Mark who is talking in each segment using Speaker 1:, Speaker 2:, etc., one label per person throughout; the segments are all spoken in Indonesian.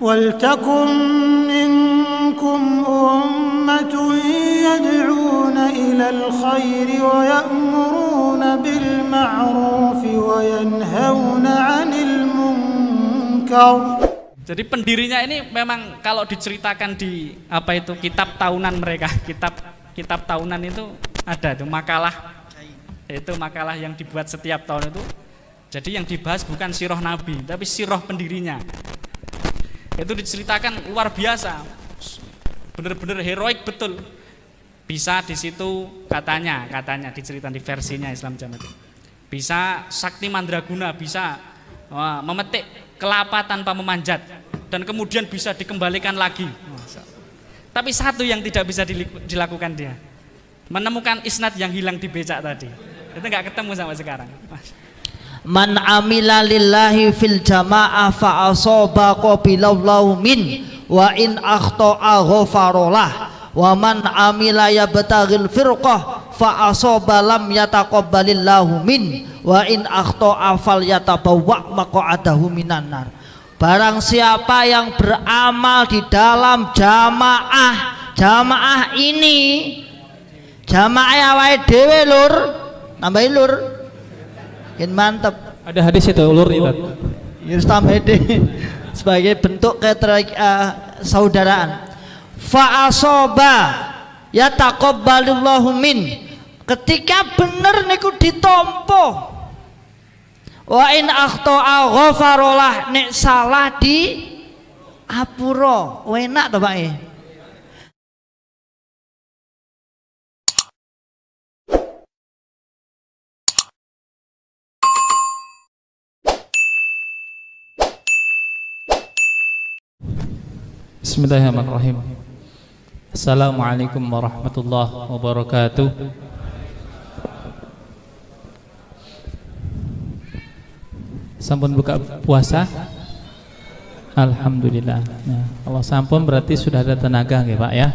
Speaker 1: وَلْتَكُنْ مِنْكُمْ أُمَّةٌ يَدْعُونَ إِلَى الْخَيْرِ وَيَأْمُرُونَ بِالْمَعْرُوفِ وَيَنْهَوْنَ عَنِ الْمُنْكَرِ.
Speaker 2: Jadi pendirinya ini memang kalau diceritakan di kitab tahunan mereka, kitab tahunan itu ada tuh makalah, itu makalah yang dibuat setiap tahun itu. Jadi yang dibahas bukan sirah Nabi, tapi sirah pendirinya. Itu diceritakan luar biasa, bener-bener heroik betul. Bisa di situ katanya diceritakan di versinya Islam Jam itu. Bisa sakti mandraguna, bisa memetik kelapa tanpa memanjat, dan kemudian bisa dikembalikan lagi. Tapi satu yang tidak bisa dilakukan dia, menemukan isnad yang hilang di becak tadi. Itu nggak ketemu sampai sekarang.
Speaker 3: Man amila lillahi fil jamaah fa asaba qabilallahu min wa in akhta'a ghafarolah wa man amila yabtaghil firqah fa asaba lam yataqabbalillahu min wa in akhta'a falyatabawwa maq'adahu minan nar. Barang siapa yang beramal di dalam jamaah ini, jamaah awake dhewe lur, tambahin lur. Mantap. Ada hadis itu ulur itu. Sebagai bentuk saudaraan. Fa asoba yataqabbalullahu min. Ketika bener niku ditompo. Wa in akhta'a ghafarolah, nek salah di apura. Enak to Pak e.
Speaker 4: Bismillahirrahmanirrahim. Assalamualaikum warahmatullahi wabarakatuh. Sampun buka puasa? Alhamdulillah. Nah, kalau sampun berarti sudah ada tenaga nggih Pak ya.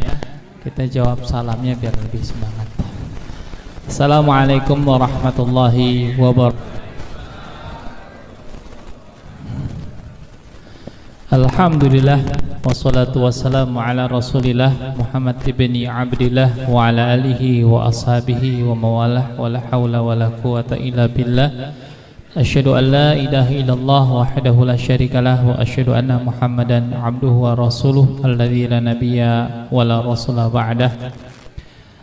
Speaker 4: Kita jawab salamnya biar lebih semangat. Assalamualaikum warahmatullahi wabarakatuh. Alhamdulillah wassalatu wassalamu ala rasulillah Muhammad ibni Abdillah wa ala alihi wa ashabihi wa mawalah wa la hawla wa la quwata illa billah. Asyhadu an la ilaha illallah wahdahu la syarikalah wa asyhadu anna Muhammadan abduhu wa rasuluh alladzi la nabiyya wa la rasula ba'dah.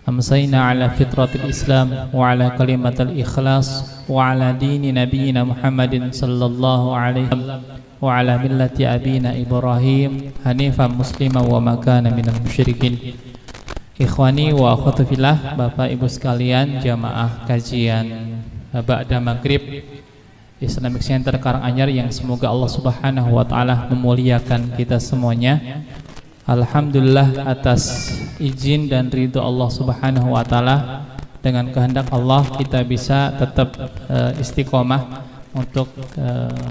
Speaker 4: Amsayna ala fitratil Islam wa ala kalimatil ikhlas wa ala dini nabiyyina Muhammadin sallallahu alaihi wa ala millati abina Ibrahim hanifan muslima wa makana minal musyrikin. Ikhwani wa akhwati fillah, Bapak Ibu sekalian, jamaah kajian ba'da maghrib Islamic Center Karanganyar yang semoga Allah Subhanahu wa taala memuliakan kita semuanya. Alhamdulillah atas izin dan ridho Allah Subhanahu wa taala, dengan kehendak Allah kita bisa tetap istiqomah untuk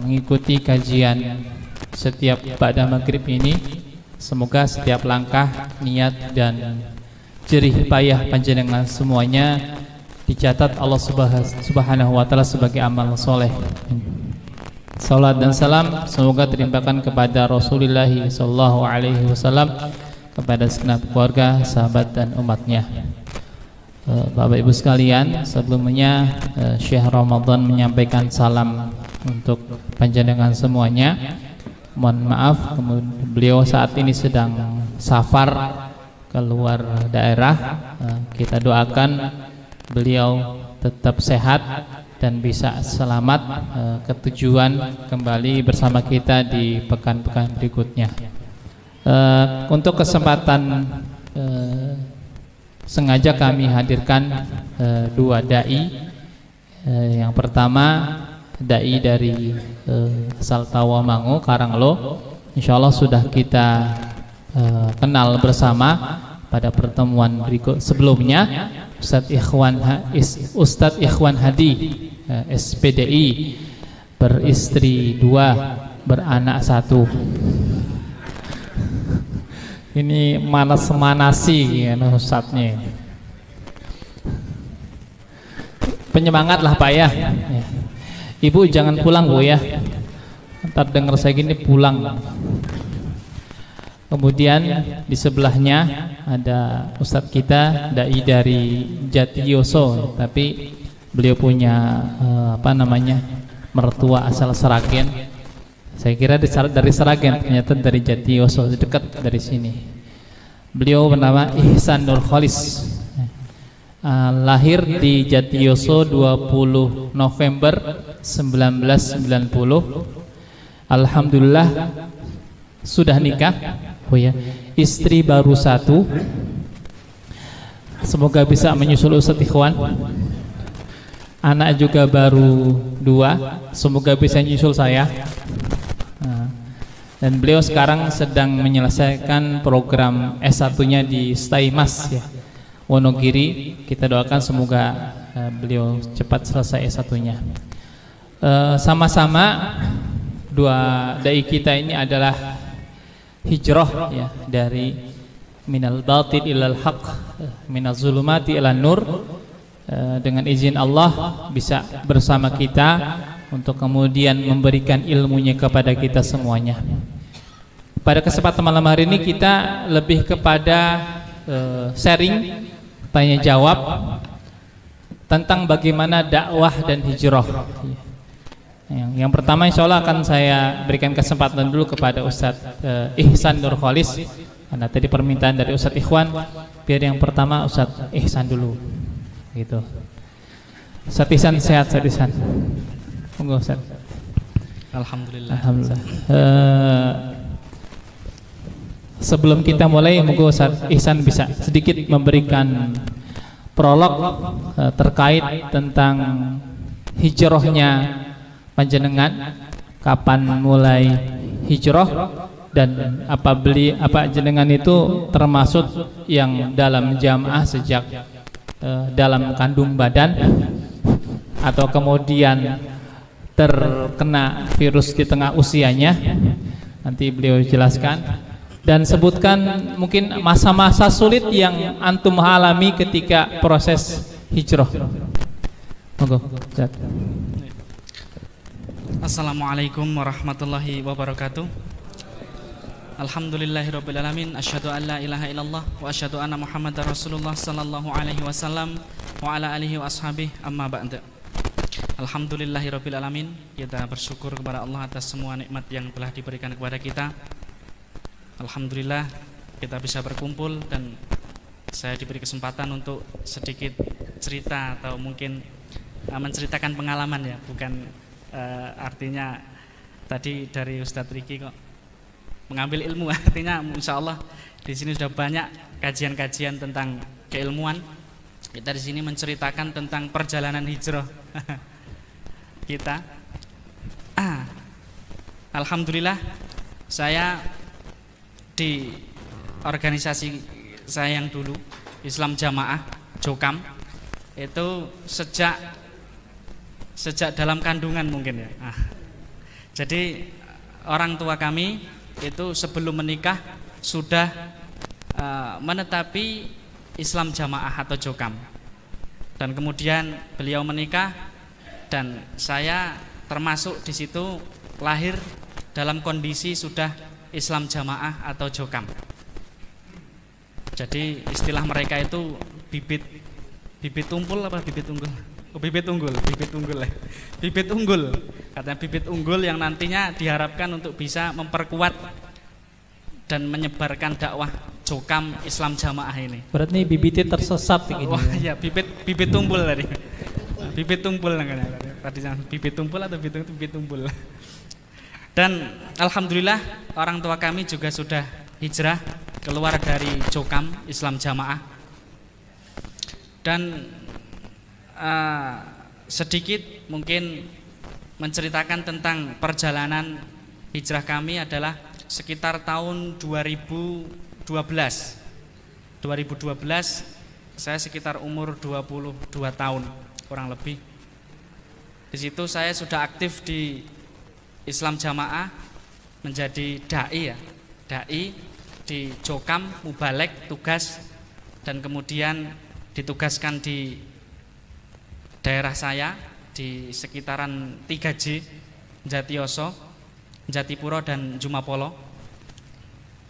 Speaker 4: mengikuti kajian setiap ba'da maghrib ini. Semoga setiap langkah, niat dan jerih payah panjenengan semuanya dicatat Allah Subhanahu wa taala sebagai amal soleh. Salat dan salam semoga terlimpahkan kepada Rasulullah sallallahu alaihi wasallam, kepada segenap keluarga, sahabat dan umatnya. Bapak Ibu sekalian, sebelumnya Syekh Ramadan menyampaikan salam untuk panjenengan semuanya. Mohon maaf, beliau saat ini sedang safar keluar daerah. Kita doakan beliau tetap sehat dan bisa selamat ke tujuan kembali bersama kita di pekan-pekan berikutnya. Untuk kesempatan sengaja kami hadirkan dua dai. Yang pertama dai dari asal Tawamangu, Karanglo. Insyaallah sudah kita kenal bersama pada pertemuan berikut sebelumnya. Ustadz Ikhwan Hadi, SPDI, beristri 2, beranak 1. Ini manas-manasi ya Ustadznya. Penyemangat lah Pak ya. Ibu jangan pulang Bu ya. Ntar denger saya gini pulang. Kemudian di sebelahnya ada Ustadz kita, dai dari Jatiyoso, tapi beliau punya mertua asal Seragen. Saya kira dari Seragen, ternyata dari Jatiyoso, dekat dari sini. Beliau bernama Ihsan Nur Kholis, lahir di Jatiyoso 20 November 1990. Alhamdulillah sudah nikah. Oh ya, istri baru 1. Semoga bisa menyusul Ustadz Ikhwan. Anak juga baru 2. Semoga bisa menyusul saya. Dan beliau sekarang sedang menyelesaikan program S1-nya di Staimas ya, Wonogiri. Kita doakan semoga beliau cepat selesai S1-nya. Sama-sama dua dai kita ini adalah hijrah ya, dari minal batil ilal haq, minal zulumati ilal nur. Dengan izin Allah bisa bersama kita untuk kemudian memberikan ilmunya kepada kita semuanya. Pada kesempatan malam hari ini kita lebih kepada sharing, tanya jawab tentang bagaimana dakwah dan hijrah. Yang pertama insya Allah akan saya berikan kesempatan dulu kepada Ustadz Ihsan Nur Kholis, karena tadi permintaan dari Ustadz Ikhwan, biar yang pertama Ustadz Ihsan dulu gitu. Ustadz Ihsan sehat, Ustadz Ihsan. Monggo Ustadz.
Speaker 2: Alhamdulillah.
Speaker 4: Sebelum kita mulai, monggo Ustadz Ihsan bisa sedikit memberikan prolog terkait tentang hijrahnya panjenengan, kapan mulai hijrah, dan apa jenengan itu termasuk yang dalam jamaah sejak dalam kandung badan, atau kemudian terkena virus di tengah usianya. Nanti beliau jelaskan, dan sebutkan mungkin masa-masa sulit yang antum alami ketika proses hijrah. Monggo.
Speaker 2: Assalamualaikum warahmatullahi wabarakatuh. Alhamdulillahirabbil alamin, asyhadu an la ilaha illallah wa asyhadu anna Muhammadar Rasulullah sallallahu alaihi wasallam wa ala alihi wa ashabihi, amma ba'd. Alhamdulillahirabbil alamin, kita bersyukur kepada Allah atas semua nikmat yang telah diberikan kepada kita. Alhamdulillah kita bisa berkumpul, dan saya diberi kesempatan untuk sedikit cerita atau mungkin menceritakan pengalaman ya, bukan artinya tadi dari Ustadz Riki kok mengambil ilmu, artinya insya Allah di sini sudah banyak kajian-kajian tentang keilmuan. Kita di sini menceritakan tentang perjalanan hijrah kita. Alhamdulillah saya di organisasi saya yang dulu, Islam Jamaah Jokam, itu sejak dalam kandungan mungkin ya. Jadi orang tua kami itu sebelum menikah sudah menetapi Islam Jamaah atau Jokam, dan kemudian beliau menikah, dan saya termasuk di situ lahir dalam kondisi sudah Islam Jamaah atau Jokam. Jadi istilah mereka itu bibit tumpul apa bibit unggul? Bibit unggul. Katanya bibit unggul yang nantinya diharapkan untuk bisa memperkuat dan menyebarkan dakwah Jokam Islam Jamaah ini.
Speaker 4: Berarti ini bibitnya tersesat ini.
Speaker 2: Wah ya, bibit tumpul tadi. Bibit tumpul namanya. Tadi bibit tumpul atau bibit tumpul. Dan alhamdulillah orang tua kami juga sudah hijrah keluar dari Jokam Islam Jamaah. Dan sedikit mungkin menceritakan tentang perjalanan hijrah kami adalah sekitar tahun 2012 saya sekitar umur 22 tahun kurang lebih. Di situ saya sudah aktif di Islam Jamaah menjadi dai ya, dai di Jokam, mubalek, tugas, dan kemudian ditugaskan di daerah saya di sekitaran 3J, Jatiyoso, Jatipuro, dan Jumapolo.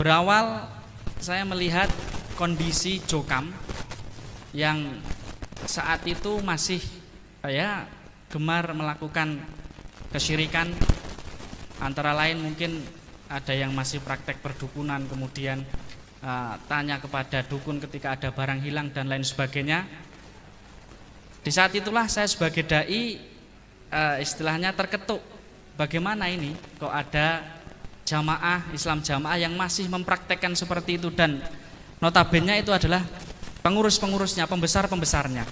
Speaker 2: berawal saya melihat kondisi Jokam yang saat itu masih gemar melakukan kesyirikan, antara lain mungkin ada yang masih praktek perdukunan, kemudian tanya kepada dukun ketika ada barang hilang dan lain sebagainya. Di saat itulah saya sebagai dai istilahnya terketuk, bagaimana ini kok ada jamaah Islam jamaah yang masih mempraktekkan seperti itu, dan notabene itu adalah pengurus-pengurusnya, pembesar-pembesarnya.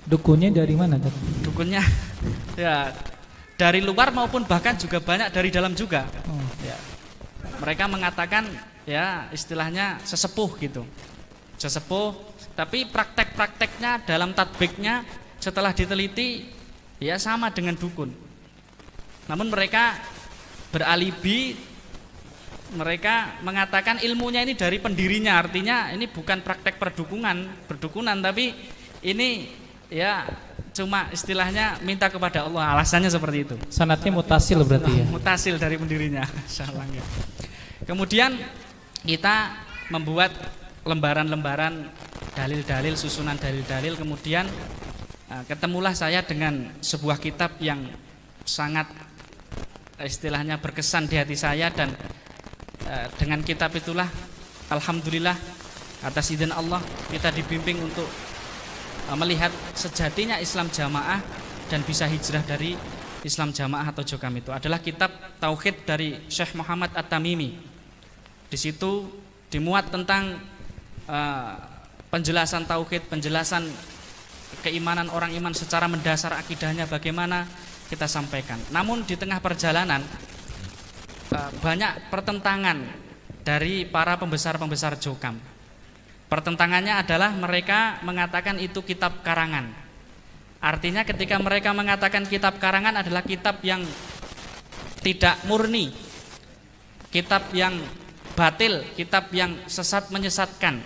Speaker 4: Dukunnya dari mana?
Speaker 2: Dukunnya ya dari luar maupun bahkan juga banyak dari dalam juga. Ya. Mereka mengatakan ya istilahnya sesepuh gitu, sesepuh, tapi praktek-prakteknya dalam tatbiknya setelah diteliti ya sama dengan dukun. Namun mereka beralibi, mereka mengatakan ilmunya ini dari pendirinya, artinya ini bukan praktek perdukunan, tapi ini ya cuma istilahnya minta kepada Allah, alasannya seperti itu.
Speaker 4: Sanatnya mutasil berarti ya?
Speaker 2: Mutasil dari pendirinya. Kemudian kita membuat lembaran-lembaran dalil-dalil, susunan dalil-dalil, kemudian ketemulah saya dengan sebuah kitab yang sangat istilahnya berkesan di hati saya, dan dengan kitab itulah alhamdulillah atas izin Allah kita dibimbing untuk melihat sejatinya Islam jamaah dan bisa hijrah dari Islam jamaah atau Jokam. Itu adalah kitab Tauhid dari Syekh Muhammad At-Tamimi. Di situ dimuat tentang penjelasan tauhid, penjelasan keimanan orang iman secara mendasar, akidahnya bagaimana kita sampaikan. Namun di tengah perjalanan banyak pertentangan dari para pembesar-pembesar Jokam. Pertentangannya adalah mereka mengatakan itu kitab karangan. Artinya ketika mereka mengatakan kitab karangan adalah kitab yang tidak murni, kitab yang batil, kitab yang sesat menyesatkan.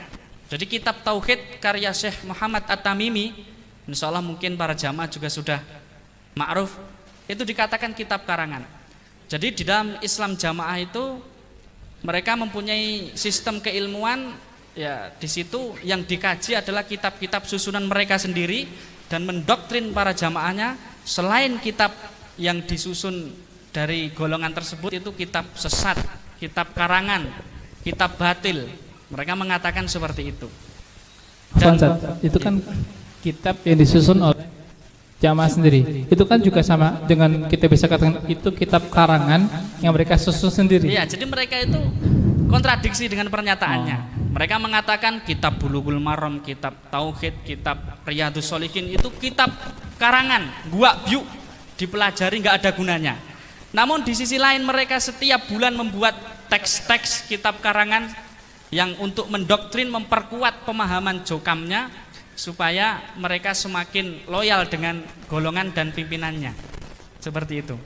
Speaker 2: Jadi kitab Tauhid karya Syekh Muhammad At-Tamimi, insya Allah mungkin para jamaah juga sudah ma'ruf, itu dikatakan kitab karangan. Jadi di dalam Islam jamaah itu mereka mempunyai sistem keilmuan, ya di situ yang dikaji adalah kitab-kitab susunan mereka sendiri, dan mendoktrin para jamaahnya selain kitab yang disusun dari golongan tersebut itu kitab sesat, kitab karangan, kitab batil. Mereka mengatakan seperti itu. Dan
Speaker 4: itu kan kitab yang disusun oleh jamaah sendiri. Itu kan juga sama dengan kita bisa katakan itu kitab karangan yang mereka susun sendiri.
Speaker 2: Iya, jadi mereka itu kontradiksi dengan pernyataannya. Mereka mengatakan kitab Bulughul Maram, kitab Tauhid, kitab Riyadhus Shalihin itu kitab karangan, gua biuk, dipelajari nggak ada gunanya. Namun di sisi lain mereka setiap bulan membuat teks-teks kitab karangan yang untuk mendoktrin, memperkuat pemahaman Jokamnya supaya mereka semakin loyal dengan golongan dan pimpinannya. Seperti itu.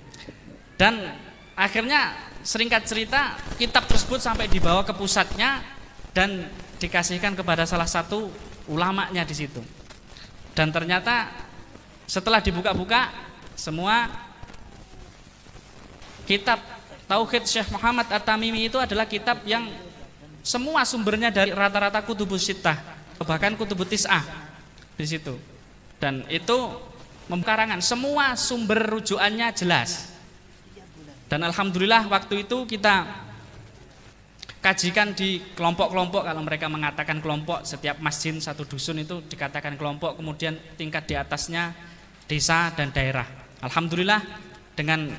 Speaker 2: Dan akhirnya singkat cerita kitab tersebut sampai dibawa ke pusatnya dan dikasihkan kepada salah satu ulamanya di situ. Dan ternyata setelah dibuka-buka semua kitab Tauhid Syekh Muhammad At-Tamimi itu adalah kitab yang semua sumbernya dari rata-rata kutubus sittah, bahkan kutubut tis'ah di situ. Dan itu memkarangan, semua sumber rujukannya jelas. Dan alhamdulillah waktu itu kita kajikan di kelompok-kelompok. Kalau mereka mengatakan kelompok, setiap masjid satu dusun itu dikatakan kelompok, kemudian tingkat di atasnya desa dan daerah. Alhamdulillah dengan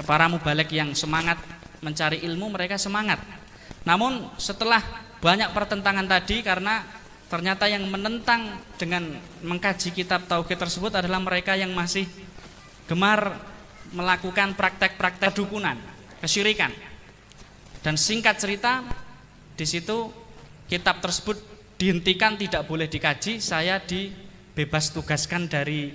Speaker 2: para mubalek yang semangat mencari ilmu, mereka semangat. Namun setelah banyak pertentangan tadi, karena ternyata yang menentang dengan mengkaji kitab Tauhid tersebut adalah mereka yang masih gemar melakukan praktek-praktek dukunan, kesyirikan. Dan singkat cerita, di situ kitab tersebut dihentikan, tidak boleh dikaji. Saya dibebas tugaskan dari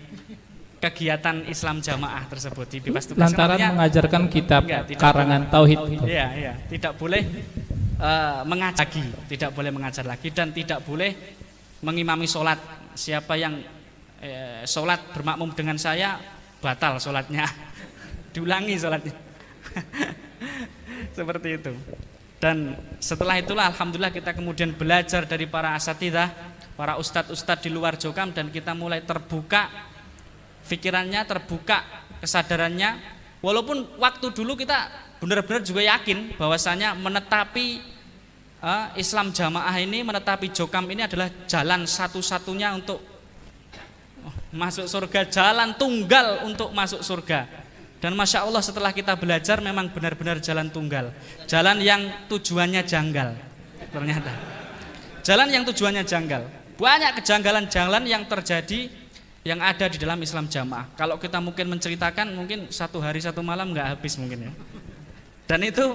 Speaker 2: kegiatan Islam jamaah tersebut, dibebas tugaskan.
Speaker 4: Lantaran mengajarkan kitab karangan Tauhid.
Speaker 2: Iya, tidak boleh mengajar lagi, tidak boleh mengajar lagi, dan tidak boleh mengimami sholat. Siapa yang sholat bermakmum dengan saya, batal sholatnya, diulangi sholatnya. Seperti itu. Dan setelah itulah alhamdulillah kita kemudian belajar dari para asatidzah, para ustadz-ustadz di luar Jokam, dan kita mulai terbuka pikirannya, terbuka kesadarannya. Walaupun waktu dulu kita benar-benar juga yakin bahwasanya menetapi Islam jamaah ini, menetapi Jokam ini adalah jalan satu-satunya untuk masuk surga, jalan tunggal untuk masuk surga. Dan Masya Allah setelah kita belajar memang benar-benar jalan tunggal, jalan yang tujuannya janggal. Ternyata jalan yang tujuannya janggal. Banyak kejanggalan jalan yang terjadi, yang ada di dalam Islam jamaah. Kalau kita mungkin menceritakan, mungkin 1 hari 1 malam nggak habis mungkin ya. Dan itu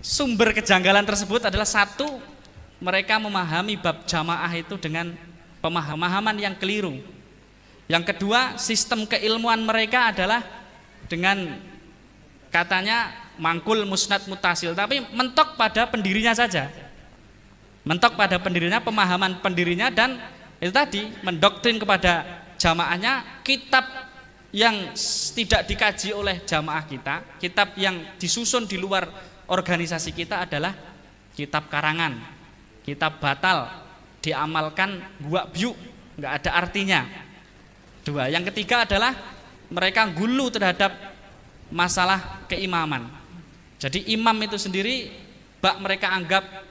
Speaker 2: sumber kejanggalan tersebut adalah satu, mereka memahami bab jamaah itu dengan pemahaman yang keliru. Yang kedua, sistem keilmuan mereka adalah dengan katanya mangkul musnad mutasil, tapi mentok pada pendirinya saja, mentok pada pendirinya, pemahaman pendirinya, dan itu tadi mendoktrin kepada jamaahnya kitab yang tidak dikaji oleh jamaah kita, kitab yang disusun di luar organisasi kita adalah kitab karangan, kitab batal, diamalkan buak biuk, nggak ada artinya. Dua, yang ketiga adalah mereka gulu terhadap masalah keimaman. Jadi imam itu sendiri mereka anggap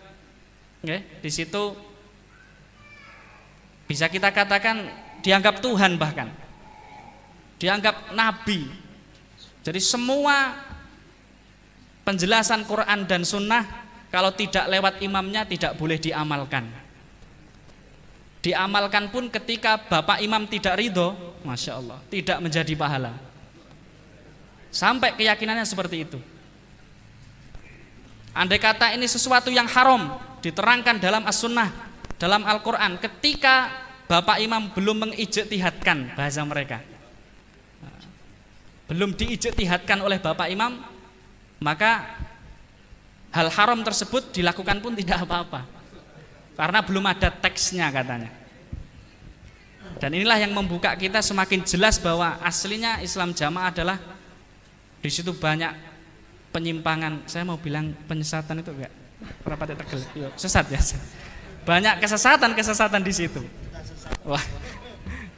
Speaker 2: di situ bisa kita katakan dianggap Tuhan, bahkan dianggap nabi. Jadi semua penjelasan Quran dan Sunnah kalau tidak lewat imamnya tidak boleh diamalkan. Diamalkan pun ketika bapak imam tidak ridho, Masya Allah, tidak menjadi pahala. Sampai keyakinannya seperti itu. Andai kata ini sesuatu yang haram diterangkan dalam as-sunnah, dalam Al-Quran, ketika bapak imam belum mengijtihadkan, bahasa mereka, belum diijtihadkan oleh bapak imam, maka hal haram tersebut dilakukan pun tidak apa-apa, karena belum ada teksnya katanya. Dan inilah yang membuka kita semakin jelas bahwa aslinya Islam jamaah adalah di situ banyak penyimpangan. Saya mau bilang penyesatan itu enggak? Rapat Tegal. Sesat ya. Banyak kesesatan di situ. Wah,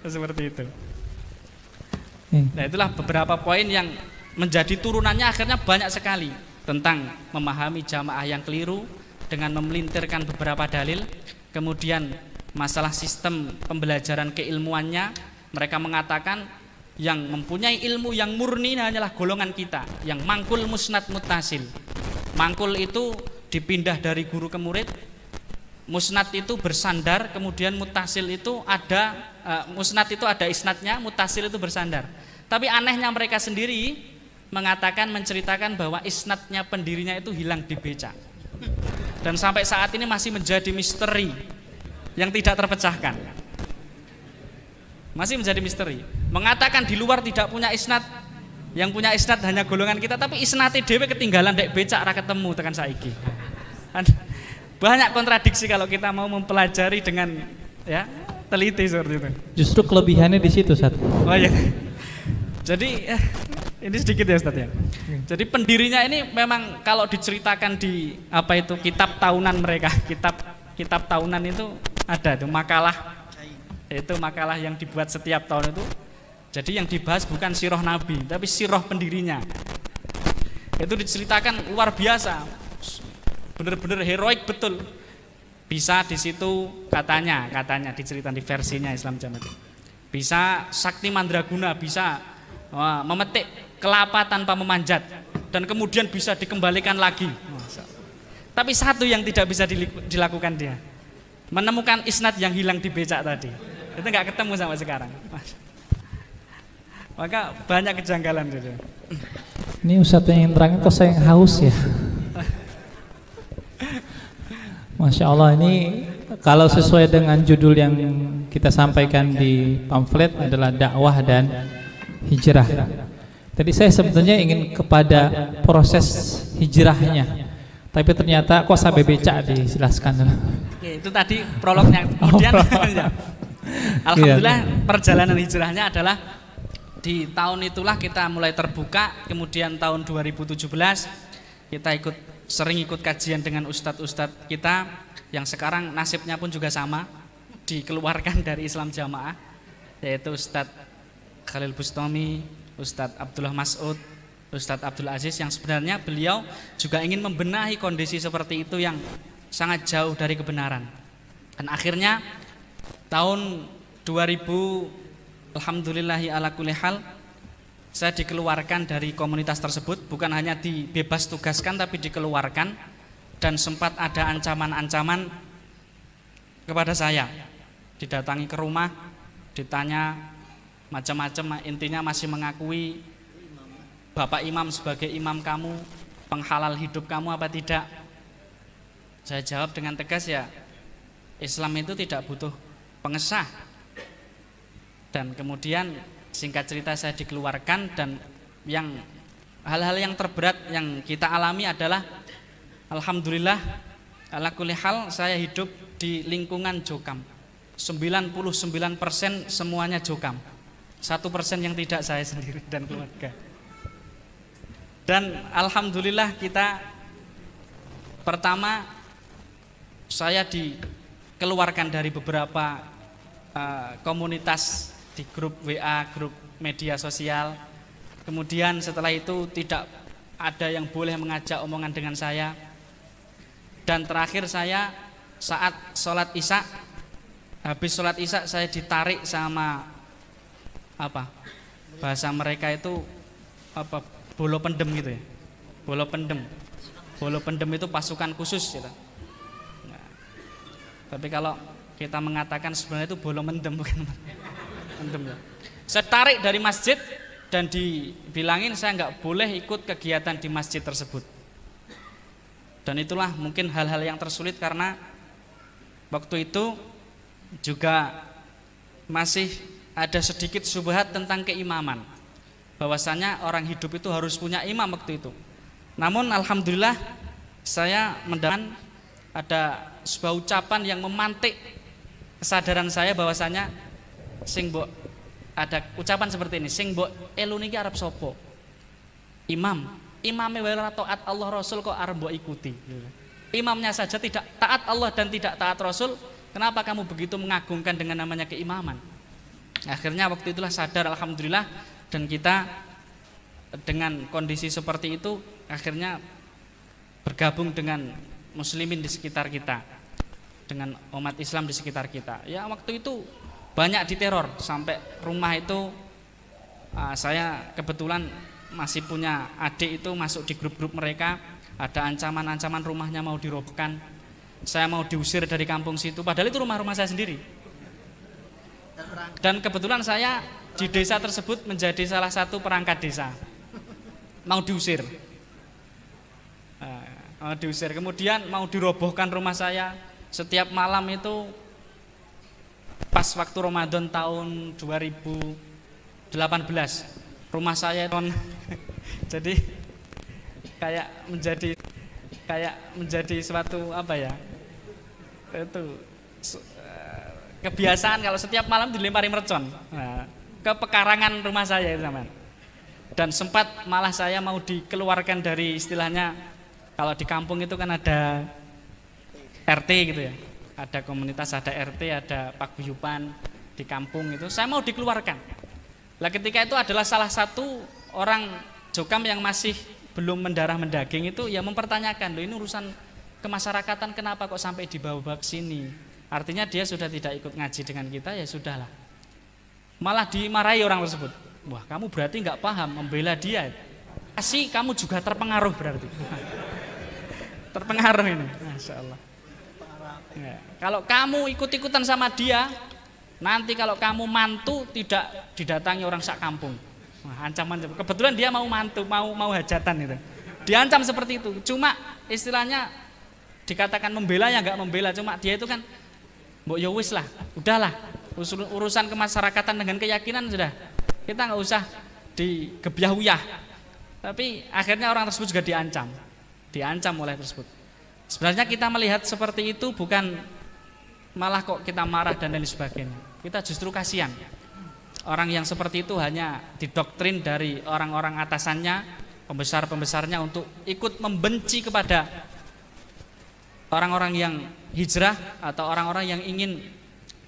Speaker 2: seperti itu. Nah, itulah beberapa poin yang menjadi turunannya akhirnya banyak sekali tentang memahami jamaah yang keliru dengan memelintirkan beberapa dalil. Kemudian masalah sistem pembelajaran keilmuannya, mereka mengatakan yang mempunyai ilmu yang murni hanyalah golongan kita, yang mangkul musnad mutasil. Mangkul itu dipindah dari guru ke murid, musnad itu bersandar, kemudian mutasil itu ada musnad itu ada isnadnya, mutasil itu bersandar. Tapi anehnya mereka sendiri mengatakan, menceritakan bahwa isnadnya pendirinya itu hilang di becak. Dan sampai saat ini masih menjadi misteri yang tidak terpecahkan. Masih menjadi misteri. Mengatakan di luar tidak punya isnad, yang punya isnad hanya golongan kita, tapi isnadnya dewe ketinggalan dek becak ra ketemu tekan saiki. Banyak kontradiksi kalau kita mau mempelajari dengan ya teliti seperti itu.
Speaker 4: Justru kelebihannya di situ, Ustaz.
Speaker 2: Oh iya. Jadi ini sedikit ya Ustaz ya. Jadi pendirinya ini memang kalau diceritakan di apa itu kitab tahunan mereka, kitab tahunan itu ada tuh makalah, itu makalah yang dibuat setiap tahun itu. Jadi yang dibahas bukan sirah Nabi, tapi sirah pendirinya. Itu diceritakan luar biasa, benar-benar heroik betul. Bisa di situ katanya diceritakan di versinya Islam Jamaah itu. Bisa sakti mandraguna, bisa memetik kelapa tanpa memanjat, dan kemudian bisa dikembalikan lagi. Tapi satu yang tidak bisa dilakukan dia, menemukan isnad yang hilang di becak tadi. Itu nggak ketemu sampai sekarang. Maka banyak kejanggalan gitu.
Speaker 4: Ini Ustaz yang terangin kok saya yang haus ya. Masya Allah, ini kalau sesuai dengan judul yang kita sampaikan di pamflet adalah dakwah dan hijrah. Tadi saya sebetulnya ingin kepada proses hijrahnya, tapi ternyata kok sampai becak dijelaskan.
Speaker 2: Oke, itu tadi prolognya. Kemudian alhamdulillah perjalanan hijrahnya adalah di tahun itulah kita mulai terbuka. Kemudian tahun 2017 kita ikut sering ikut kajian dengan ustadz-ustadz kita yang sekarang nasibnya pun juga sama, dikeluarkan dari Islam Jamaah, yaitu Ustadz Khalil Bustami, Ustadz Abdullah Mas'ud, Ustadz Abdul Aziz, yang sebenarnya beliau juga ingin membenahi kondisi seperti itu yang sangat jauh dari kebenaran. Dan akhirnya tahun 2000, alhamdulillahi ala kulli hal, saya dikeluarkan dari komunitas tersebut. Bukan hanya dibebas tugaskan, tapi dikeluarkan. Dan sempat ada ancaman-ancaman kepada saya. Didatangi ke rumah, ditanya macam-macam, intinya masih mengakui Bapak Imam sebagai imam kamu, penghalal hidup kamu apa tidak. Saya jawab dengan tegas, ya Islam itu tidak butuh pengesah. Dan kemudian singkat cerita saya dikeluarkan, dan yang hal-hal yang terberat yang kita alami adalah alhamdulillah ala kulli hal saya hidup di lingkungan Jokam. 99% semuanya Jokam. 1% yang tidak, saya sendiri dan keluarga. Dan alhamdulillah kita, pertama saya dikeluarkan dari beberapa komunitas di grup WA, grup media sosial. Kemudian setelah itu tidak ada yang boleh mengajak omongan dengan saya. Dan terakhir saya saat sholat isya, habis sholat isya saya ditarik sama bahasa mereka itu bolo pendem gitu ya. Bolo pendem itu pasukan khusus gitu. Nah, tapi kalau kita mengatakan sebenarnya itu bolo mendem, bukan mendem. Saya tarik dari masjid dan dibilangin saya nggak boleh ikut kegiatan di masjid tersebut. Dan itulah mungkin hal-hal yang tersulit, karena waktu itu juga masih ada sedikit syubhat tentang keimaman, bahwasanya orang hidup itu harus punya imam waktu itu. Namun alhamdulillah saya mendengar ada sebuah ucapan yang memantik kesadaran saya bahwasanya sing mbok, ada ucapan seperti ini, sing mbok elu niki arep sapa? Imamnya wae ora taat Allah Rasul kok arep mbok ikuti. Imamnya saja tidak taat Allah dan tidak taat Rasul, kenapa kamu begitu mengagungkan dengan namanya keimaman? Akhirnya waktu itulah sadar alhamdulillah, dan kita dengan kondisi seperti itu akhirnya bergabung dengan muslimin di sekitar kita, dengan umat Islam di sekitar kita. Ya waktu itu banyak diteror, sampai rumah itu saya kebetulan masih punya adik itu masuk di grup-grup mereka, ada ancaman-ancaman rumahnya mau dirobohkan, saya mau diusir dari kampung situ, padahal itu rumah-rumah saya sendiri. Dan kebetulan saya di desa tersebut menjadi salah satu perangkat desa, mau diusir, kemudian mau dirobohkan rumah saya. Setiap malam itu pas waktu Ramadan tahun 2018, rumah saya jadi kayak menjadi suatu itu kebiasaan kalau setiap malam dilempari mercon ke pekarangan rumah saya itu zaman. Dan sempat malah saya mau dikeluarkan dari, istilahnya kalau di kampung itu kan ada RT gitu ya, ada komunitas, ada RT, ada paguyuban di kampung itu, saya mau dikeluarkan. Lah ketika itu adalah salah satu orang Jokam yang masih belum mendarah mendaging itu ya mempertanyakan, loh ini urusan kemasyarakatan kenapa kok sampai dibawa ke sini? Artinya dia sudah tidak ikut ngaji dengan kita, ya sudahlah. Malah dimarahi orang tersebut. Wah, kamu berarti nggak paham, membela dia. Pasti kamu juga terpengaruh berarti. Terpengaruh ini, Masya Allah. Ya, kalau kamu ikut-ikutan sama dia, nanti kalau kamu mantu tidak didatangi orang sak kampung. Wah, ancaman. Kebetulan dia mau mantu, mau hajatan itu. Diancam seperti itu. Cuma istilahnya dikatakan membela ya nggak membela, cuma dia itu kan mbok ya wis lah, udahlah. Urusan kemasyarakatan dengan keyakinan sudah. Kita nggak usah digebyah-uyah. Tapi akhirnya orang tersebut juga diancam oleh tersebut. Sebenarnya kita melihat seperti itu bukan malah kok kita marah dan lain sebagainya. Kita justru kasihan. Orang yang seperti itu hanya didoktrin dari orang-orang atasannya pembesar-pembesarnya untuk ikut membenci kepada orang-orang yang hijrah atau orang-orang yang ingin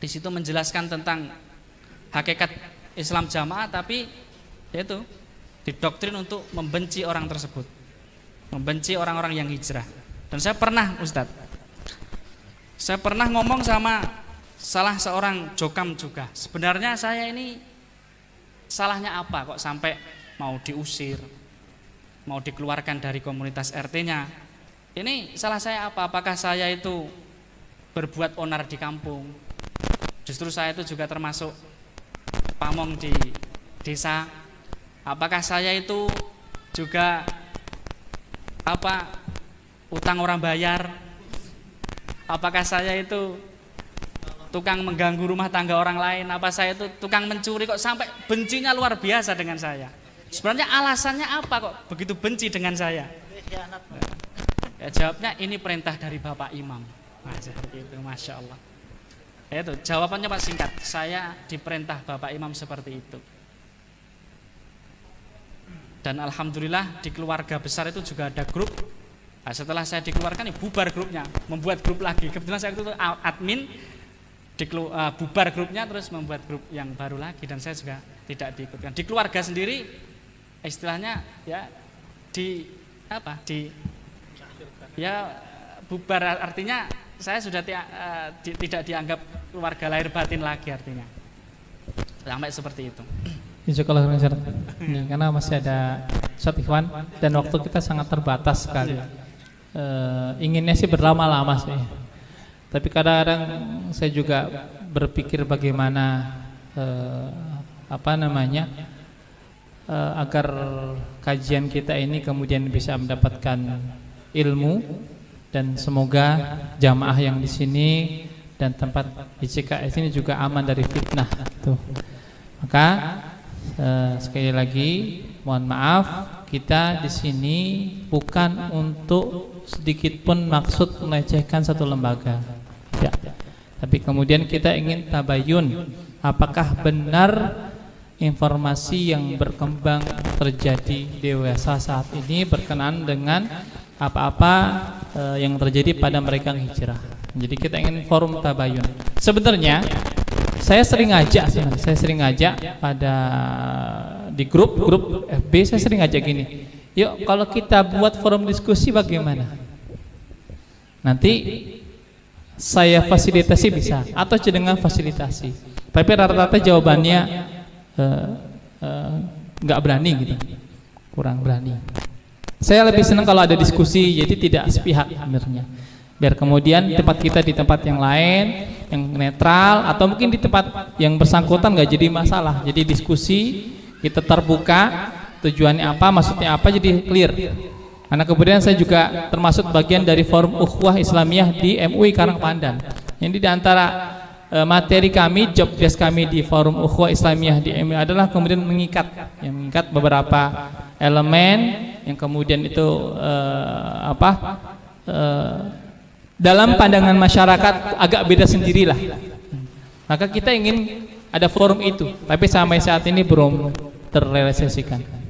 Speaker 2: di situ menjelaskan tentang hakikat Islam jamaah, tapi yaitu didoktrin untuk membenci orang tersebut, membenci orang-orang yang hijrah. Dan saya pernah, Ustadz, saya pernah ngomong sama salah seorang jokam juga, sebenarnya saya ini salahnya apa kok sampai mau diusir, mau dikeluarkan dari komunitas RT-nya. Ini salah saya apa? Apakah saya itu berbuat onar di kampung? Justru saya itu juga termasuk pamong di desa. Apakah saya itu juga utang orang bayar? Apakah saya itu tukang mengganggu rumah tangga orang lain? Apa saya itu tukang mencuri? Kok sampai bencinya luar biasa dengan saya? Sebenarnya alasannya apa kok begitu benci dengan saya? Ya, jawabnya ini perintah dari Bapak Imam. Nah, seperti itu, Masya Allah. Itu jawabannya Pak singkat. Saya diperintah Bapak Imam seperti itu. Dan alhamdulillah di keluarga besar itu juga ada grup. Nah, setelah saya dikeluarkan, bubar grupnya, membuat grup lagi. Kebetulan saya itu admin, bubar grupnya, terus membuat grup yang baru lagi, dan saya juga tidak diikutkan. Di keluarga sendiri, istilahnya ya bubar, artinya saya sudah tidak dianggap keluarga lahir batin lagi, artinya sampai seperti itu.
Speaker 4: Insyaallah ini karena masih ada satu ikhwan dan waktu kita sangat terbatas sekali. Inginnya sih berlama-lama sih, tapi kadang-kadang saya juga berpikir bagaimana agar kajian kita ini kemudian bisa mendapatkan ilmu, dan semoga jamaah yang di sini dan tempat ICKS ini juga aman dari fitnah. Tuh. Maka sekali lagi mohon maaf, kita di sini bukan untuk sedikit pun maksud melecehkan satu lembaga, ya. Tapi kemudian kita ingin tabayun, apakah benar informasi yang berkembang terjadi dewasa saat ini berkenaan dengan apa-apa yang terjadi pada mereka yang hijrah. Jadi kita ingin forum tabayun. Sebenarnya saya sering ngajak pada di grup FB, saya sering ngajak gini, yuk kalau kita buat forum diskusi bagaimana? Nanti saya fasilitasi bisa, atau dengan fasilitasi. Tapi rata-rata jawabannya nggak berani gitu, kurang berani. Saya lebih senang kalau ada diskusi, jadi tidak sepihak sebenarnya. Biar kemudian tempat kita di tempat yang lain, yang netral, atau mungkin di tempat yang bersangkutan nggak jadi masalah. Jadi diskusi, kita terbuka, tujuannya apa, maksudnya apa, jadi clear. Karena kemudian saya juga termasuk bagian dari forum Ukhuwah Islamiyah di MUI Karangpandan. Jadi di antara materi kami, job desk kami di forum Ukhuwah Islamiyah di MUI adalah kemudian mengikat beberapa elemen yang kemudian itu dalam pandangan masyarakat agak beda sendirilah. Maka kita ingin ada forum itu, tapi sampai saat ini belum terrealisasikan.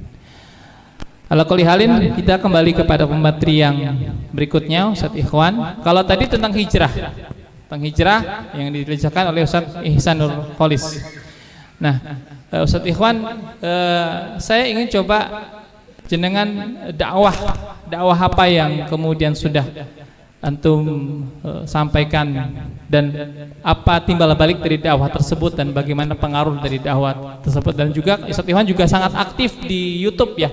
Speaker 4: Kalau kulihalin, kita kembali kepada pemateri yang berikutnya, Ustadz Ikhwan. Kalau tadi tentang hijrah yang dijelaskan oleh Ustadz Ihsanul Kholis. Nah, Ustadz Ikhwan, saya ingin coba jenengan dakwah apa yang kemudian sudah antum sampaikan, dan apa timbal balik dari dakwah tersebut, dan bagaimana pengaruh dari dakwah tersebut. Dan juga Ustadz Ikhwan juga sangat aktif di YouTube ya.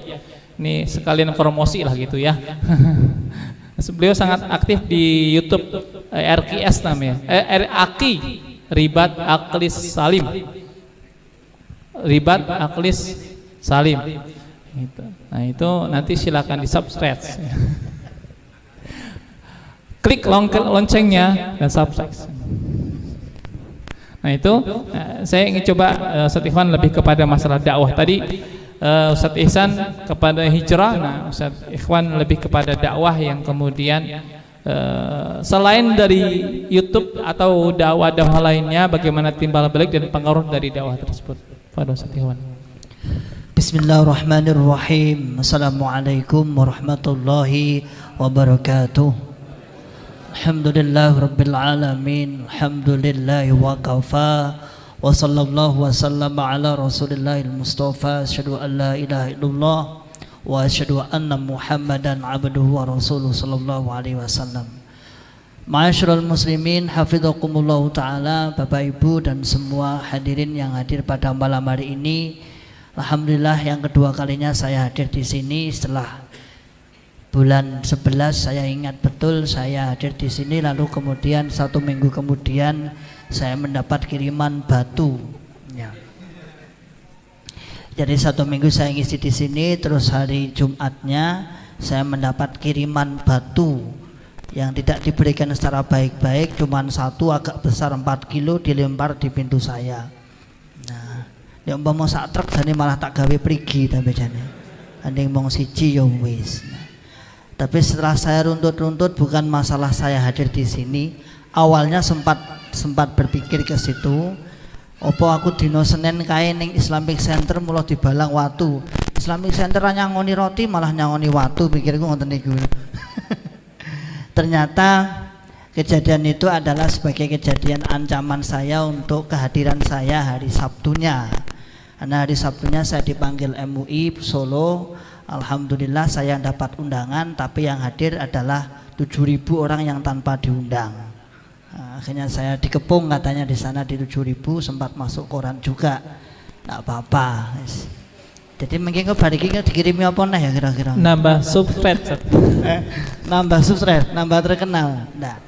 Speaker 4: Ini sekalian promosi lah gitu ya. Beliau sangat aktif di YouTube, RKS namanya, RAKI, Ribat Aklis Salim. Ribat Aklis Salim. Nah itu nanti silakan di subscribe. Klik loncengnya dan subscribe. Nah itu saya ingin coba Ustadz Ikhwan lebih kepada masalah dakwah tadi. Ustadz Ihsan kepada hijrah, nah Ustadz Ikhwan lebih kepada dakwah yang kemudian selain dari YouTube atau dakwah lainnya, bagaimana timbal balik dan pengaruh dari dakwah tersebut pada Ustadz Ikhwan.
Speaker 3: Bismillahirrahmanirrahim. Assalamualaikum warahmatullahi wabarakatuh. Alhamdulillah rabbil alamin. Alhamdulillahi wa kafa. Wa sallallahu wa sallama ala rasulillahil mustafa. Asyhadu an la ilaha illallah wa asyhadu anna muhammadan abduhu wa rasuluh sallallahu alaihi wasallam. Ma'asyiral muslimin hafizakumullah ta'ala. Bapak ibu dan semua hadirin yang hadir pada malam hari ini, alhamdulillah yang kedua kalinya saya hadir di sini setelah bulan 11. Saya ingat betul saya hadir di sini, lalu kemudian 1 minggu kemudian saya mendapat kiriman batu. Ya. Jadi 1 minggu saya ngisi di sini, terus hari Jumatnya saya mendapat kiriman batu yang tidak diberikan secara baik-baik, cuman satu agak besar 4 kilo dilempar di pintu saya. Nah, ya umpama sak truk jane malah tak gawe prigi tapi jane. Anding mong siji ya wis. Tapi setelah saya runtut-runtut, bukan masalah saya hadir di sini. Awalnya sempat berpikir ke situ. Opo aku dino Senin kae ning Islamic Center mulo dibalang watu. Islamic Center nyangoni roti malah nyangoni watu, pikirku ngoten niku. Ternyata kejadian itu adalah sebagai kejadian ancaman saya untuk kehadiran saya hari Sabtunya. Karena hari Sabtunya saya dipanggil MUI Solo. Alhamdulillah saya dapat undangan, tapi yang hadir adalah 7.000 orang yang tanpa diundang. Nah, akhirnya saya dikepung katanya di sana di 7.000, sempat masuk koran juga. Nggak apa-apa. Jadi mungkin ke bariki dikirimi apa nah ya kira-kira?
Speaker 4: Nambah subscribe.
Speaker 3: Nambah subscribe, nambah terkenal. Nah,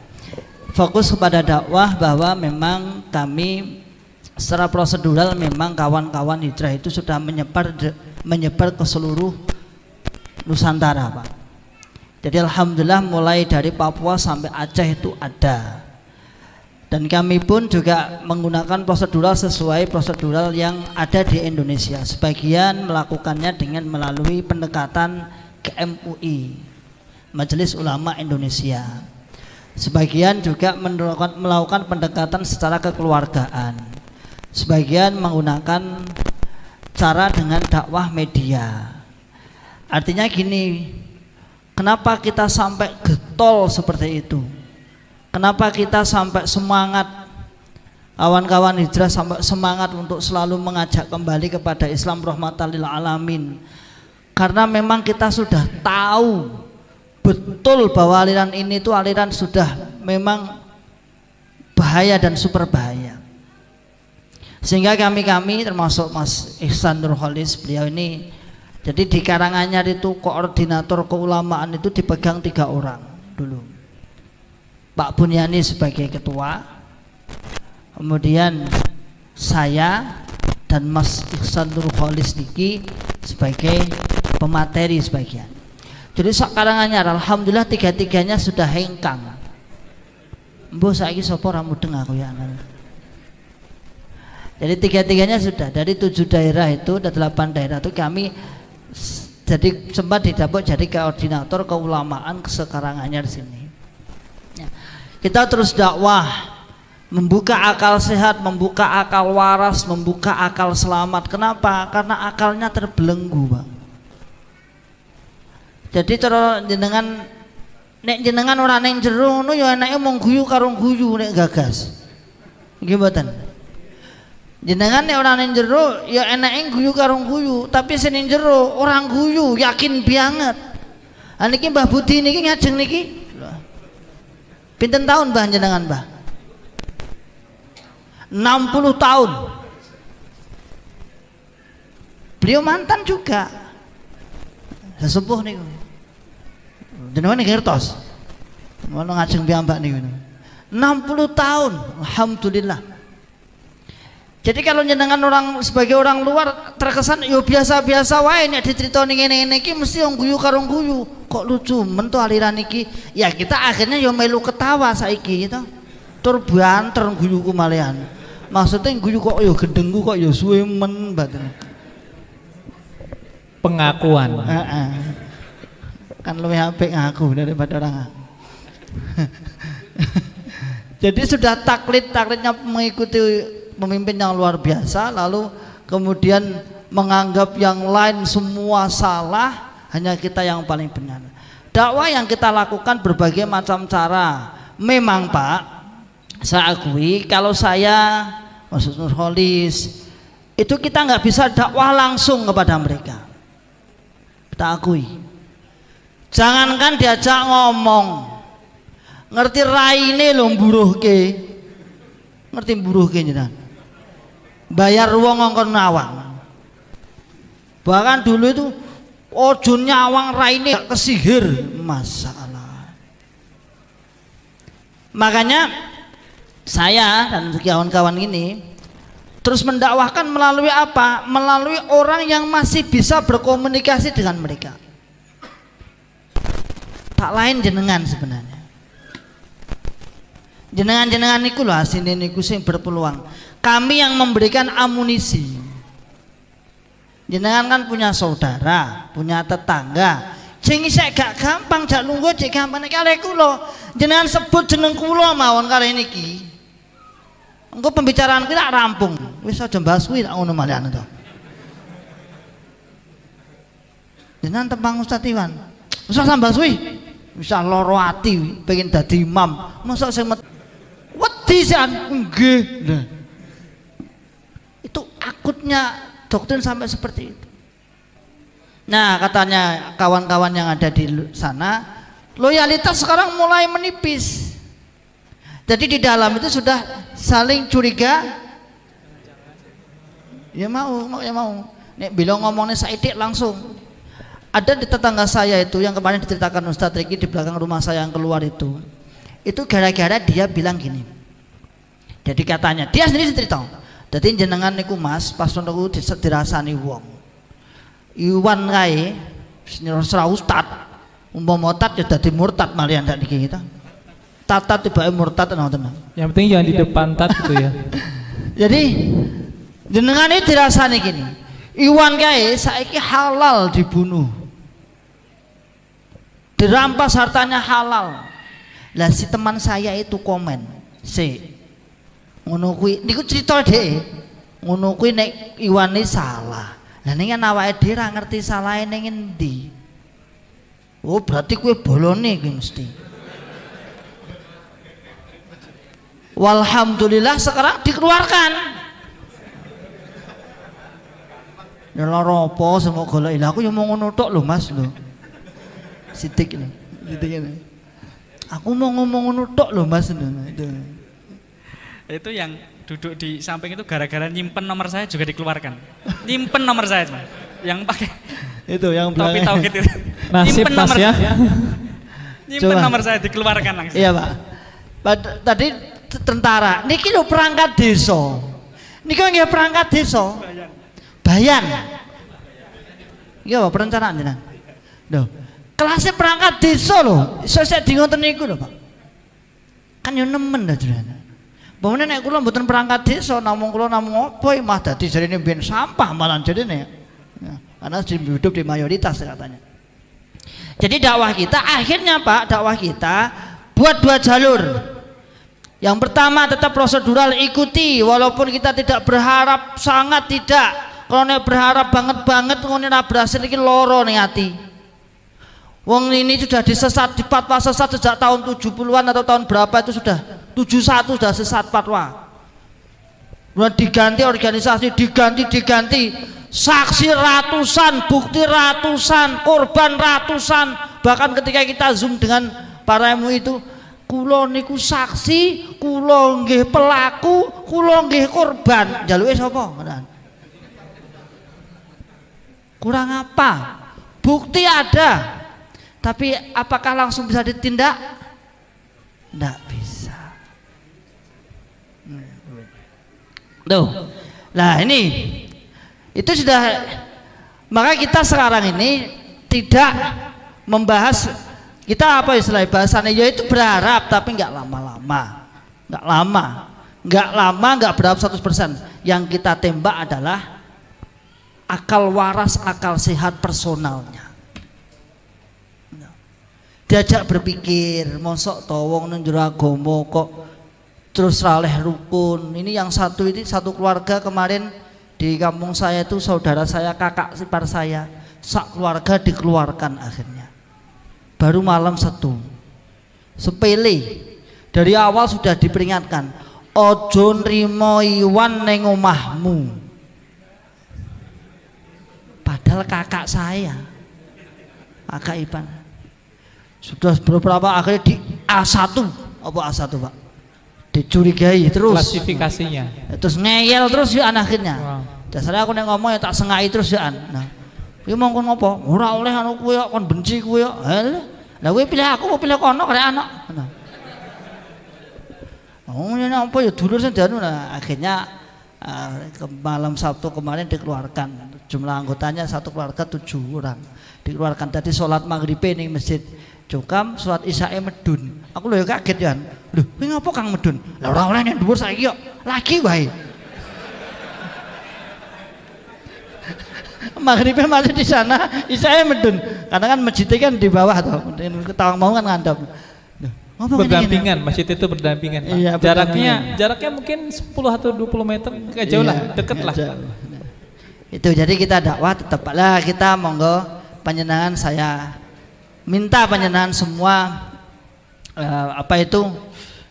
Speaker 3: fokus kepada dakwah bahwa memang kami secara prosedural memang kawan-kawan hijrah itu sudah menyebar ke seluruh Nusantara, Pak. Jadi alhamdulillah mulai dari Papua sampai Aceh itu ada. Dan kami pun juga menggunakan prosedural sesuai prosedural yang ada di Indonesia. Sebagian melakukannya dengan melalui pendekatan ke MUI, Majelis Ulama Indonesia. Sebagian juga melakukan pendekatan secara kekeluargaan. Sebagian menggunakan cara dengan dakwah media. Artinya gini, kenapa kita sampai getol seperti itu? Kenapa kita sampai semangat, kawan-kawan hijrah sampai semangat untuk selalu mengajak kembali kepada Islam rahmatan lil alamin? Karena memang kita sudah tahu betul bahwa aliran ini itu aliran sudah memang bahaya dan super bahaya. Sehingga kami termasuk Mas Ihsan Nurholis, beliau ini jadi di Karanganyar itu koordinator keulamaan itu dipegang 3 orang dulu. Pak Bunyani sebagai ketua, kemudian saya dan Mas Ihsan Nurholis niki sebagai pemateri sebagian. Jadi sekarang alhamdulillah 3-3-nya sudah hengkang. Mbok saiki sapa ra mudeng aku ya. Jadi 3-3-nya sudah, dari 7 daerah itu, ada 8 daerah itu kami jadi sempat didapuk jadi koordinator keulamaan Sekaranganyar sini. Ya. Kita terus dakwah, membuka akal sehat, membuka akal waras, membuka akal selamat. Kenapa? Karena akalnya terbelenggu, Pak. Jadi terus jenengan ora ning jero ngono ya enake mung guyu karo guyu nek gagas. Nggih mboten. Jenengan nek ora ning jero ya enake guyu karo guyu, tapi sing ning jero orang guyu yakin banget. Ha niki Mbah Budi niki ngajeng niki. Pinten tahun Mbah jenengan, Mbah? 60 tahun. Beliau mantan juga. Sesepuh niku. Jenengan ngertos. Ngono ngajeng piyambak niku. 60 tahun, alhamdulillah. Jadi kalau jenengan orang sebagai orang luar terkesan yo biasa-biasa wae nek diceritani ngene-ngene iki mesti wong guyu karo guyu. Kok lucu men to aliran iki. Ya kita akhirnya yo melu ketawa saiki gitu. Tur banter guyuku malehan. Maksudnya guyu kok yo gendengku kok yo suwe men baten.
Speaker 4: Pengakuan.
Speaker 3: Kan luwih apik ngaku daripada orang. Jadi sudah taklidnya mengikuti pemimpin yang luar biasa, lalu kemudian menganggap yang lain semua salah, hanya kita yang paling benar. Dakwah yang kita lakukan berbagai macam cara. Memang Pak, saya akui kalau saya Mas Nurholis itu kita nggak bisa dakwah langsung kepada mereka. Kita akui. Jangankan diajak ngomong, ngerti raine lho mburuhke. Ngerti mburuhke jenengan. Bayar wong ngongkon nawang. Bahkan dulu itu ojo nyawang raine gak kesihir, masalah. Makanya saya dan kawan-kawan ini terus mendakwahkan melalui apa? Melalui orang yang masih bisa berkomunikasi dengan mereka. Tak lain jenengan sebenarnya. Jenengan-jenengan niku lho asine niku sing berpeluang. Kami yang memberikan amunisi. Jenengan kan punya saudara, punya tetangga. Sing isek gak gampang, jak lungguh cek gampang nek kare kula. Jenengan sebut jeneng kula mawon kare niki. Engko pembicaraan kita rampung. Wis aja mbahas kuwi tak ngono malian to. Jenengan tembang Ustaz Iwan. Usah sambah suwi. Bisa loro ati pengen dadi imam. Mosok sing wedi sian nggih. Nah. Itu akutnya doktrin sampai seperti itu. Nah, katanya kawan-kawan yang ada di sana, loyalitas sekarang mulai menipis. Jadi di dalam itu sudah saling curiga. Ya mau. Nek bilang ngomongnya saidik langsung. Ada di tetangga saya itu yang kemarin diceritakan Ustadz Riki di belakang rumah saya yang keluar itu gara-gara dia bilang gini. Jadi katanya dia sendiri cerita. Jadi jenengan niku Mas pas niku dirasani wong. Iwan kae ora ustad. Umpama murtad ya dadi murtad malian dak niki kita. Tatat tibake murtad ngoten.
Speaker 4: Yang penting jangan di depan tat itu ya.
Speaker 3: Jadi jenengan iki dirasani gini. Iwan kae saiki halal dibunuh. Dirampas hartanya halal. Lah si teman saya itu komen, ngono kuwi niku cerita dhek. Ngono kuwi nek Iwane salah. Lah ning kan awake dhewe ra ngerti salahe ning endi. Oh, berarti kuwi bolone kuwi mesti. Walhamdulillah sekarang dikeluarkan. Ya lara apa semua golek. Lah aku yo mau ngono tok lho Mas lho. Sidik lho. Sidik ngene. Aku mau ngomong ngono tok lho Mas.
Speaker 2: Itu yang duduk di samping itu gara-gara nyimpen nomor saya juga dikeluarkan. Nyimpen nomor saya cuma. Yang pakai
Speaker 3: itu yang
Speaker 2: topi tauhid itu.
Speaker 4: Nasib Mas ya.
Speaker 2: Nyimpen nomor saya dikeluarkan langsung.
Speaker 3: Iya Pak. Tadi tentara. Niki lho perangkat desa. Niki nggih perangkat desa. Bayan. Iya Pak, perencanaan jenengan. Lho, kelasnya perangkat desa lho. Iso sik di ngoten niku lho, Pak. Kan yo nemen lho jenengan. Pemene nek kula mboten perangkat desa, namung kula namung apa mah dadi jarine ben sampah malah jarine. Ya, karena hidup di mayoritas katanya. Jadi dakwah kita akhirnya Pak, dakwah kita buat dua jalur. Yang pertama tetap prosedural, ikuti walaupun kita tidak berharap, sangat tidak. Kalau nek berharap banget ngono ora berhasil iki loro ning ati. Wong ini sudah disesat di fatwa sesat sejak tahun 70-an atau tahun berapa itu sudah 71 sudah sesat fatwa. Kemudian diganti organisasi, diganti, saksi ratusan, bukti ratusan, korban ratusan. Bahkan ketika kita zoom dengan para MUI itu, kula niku saksi, kula nggih pelaku, kula nggih korban. Jaluke sapa? Kurang apa? Bukti ada. Tapi apakah langsung bisa ditindak? Tidak bisa. Tuh. Nah ini itu sudah, maka kita sekarang ini tidak membahas, kita apa istilah bahasanya, yaitu berharap tapi nggak lama-lama, nggak berharap 100%. Yang kita tembak adalah akal waras, akal sehat personalnya. Diajak berpikir, mosok towong nang jero agama kok terus raleh rukun. Ini yang satu ini satu keluarga kemarin Di kampung saya itu saudara saya, kakak ipar saya, sak keluarga dikeluarkan akhirnya. Baru malam satu. Sepele. Dari awal sudah diperingatkan, ojo nrimo iwan neng omahmu. Padahal kakak saya, kakak ipar. Sudah beberapa akhirnya di A1. Apa A1 Pak? Dicurigai terus.
Speaker 4: Klasifikasinya.
Speaker 3: Terus ngeyel terus ya akhirnya.
Speaker 4: Wow.
Speaker 3: Dasarnya aku neng ngomong ya tak sengai terus ya. Nah, kowe mau kon ngopo? Ora oleh anu kowe kon benci kowe. Lah kowe pilih aku mau pilih kono karek anak. Nah. Oh ini apa ya dulur sing dianu. Nah, akhirnya malam Sabtu kemarin dikeluarkan. Jumlah anggotanya satu keluarga 7 orang. Dikeluarkan tadi sholat maghrib ning masjid Jokam, sholat isyae medun. Aku lho ya kaget ya. Lho, kowe ngapa Kang medun? Lah ora oleh nek dhuwur saiki yo. Lagi wae. Maghribnya masih di sana, isyae medun. Karena kan masjidnya kan di bawah tuh. Tawang mau kan ngandap.
Speaker 4: Berdampingan, masjid itu berdampingan.
Speaker 3: Iya,
Speaker 4: jaraknya mungkin 10 atau 20 meter, enggak jauh lah, deket lah.
Speaker 3: Nah, itu jadi kita dakwah tetap lah, kita monggo panjenengan, saya minta panjenengan semua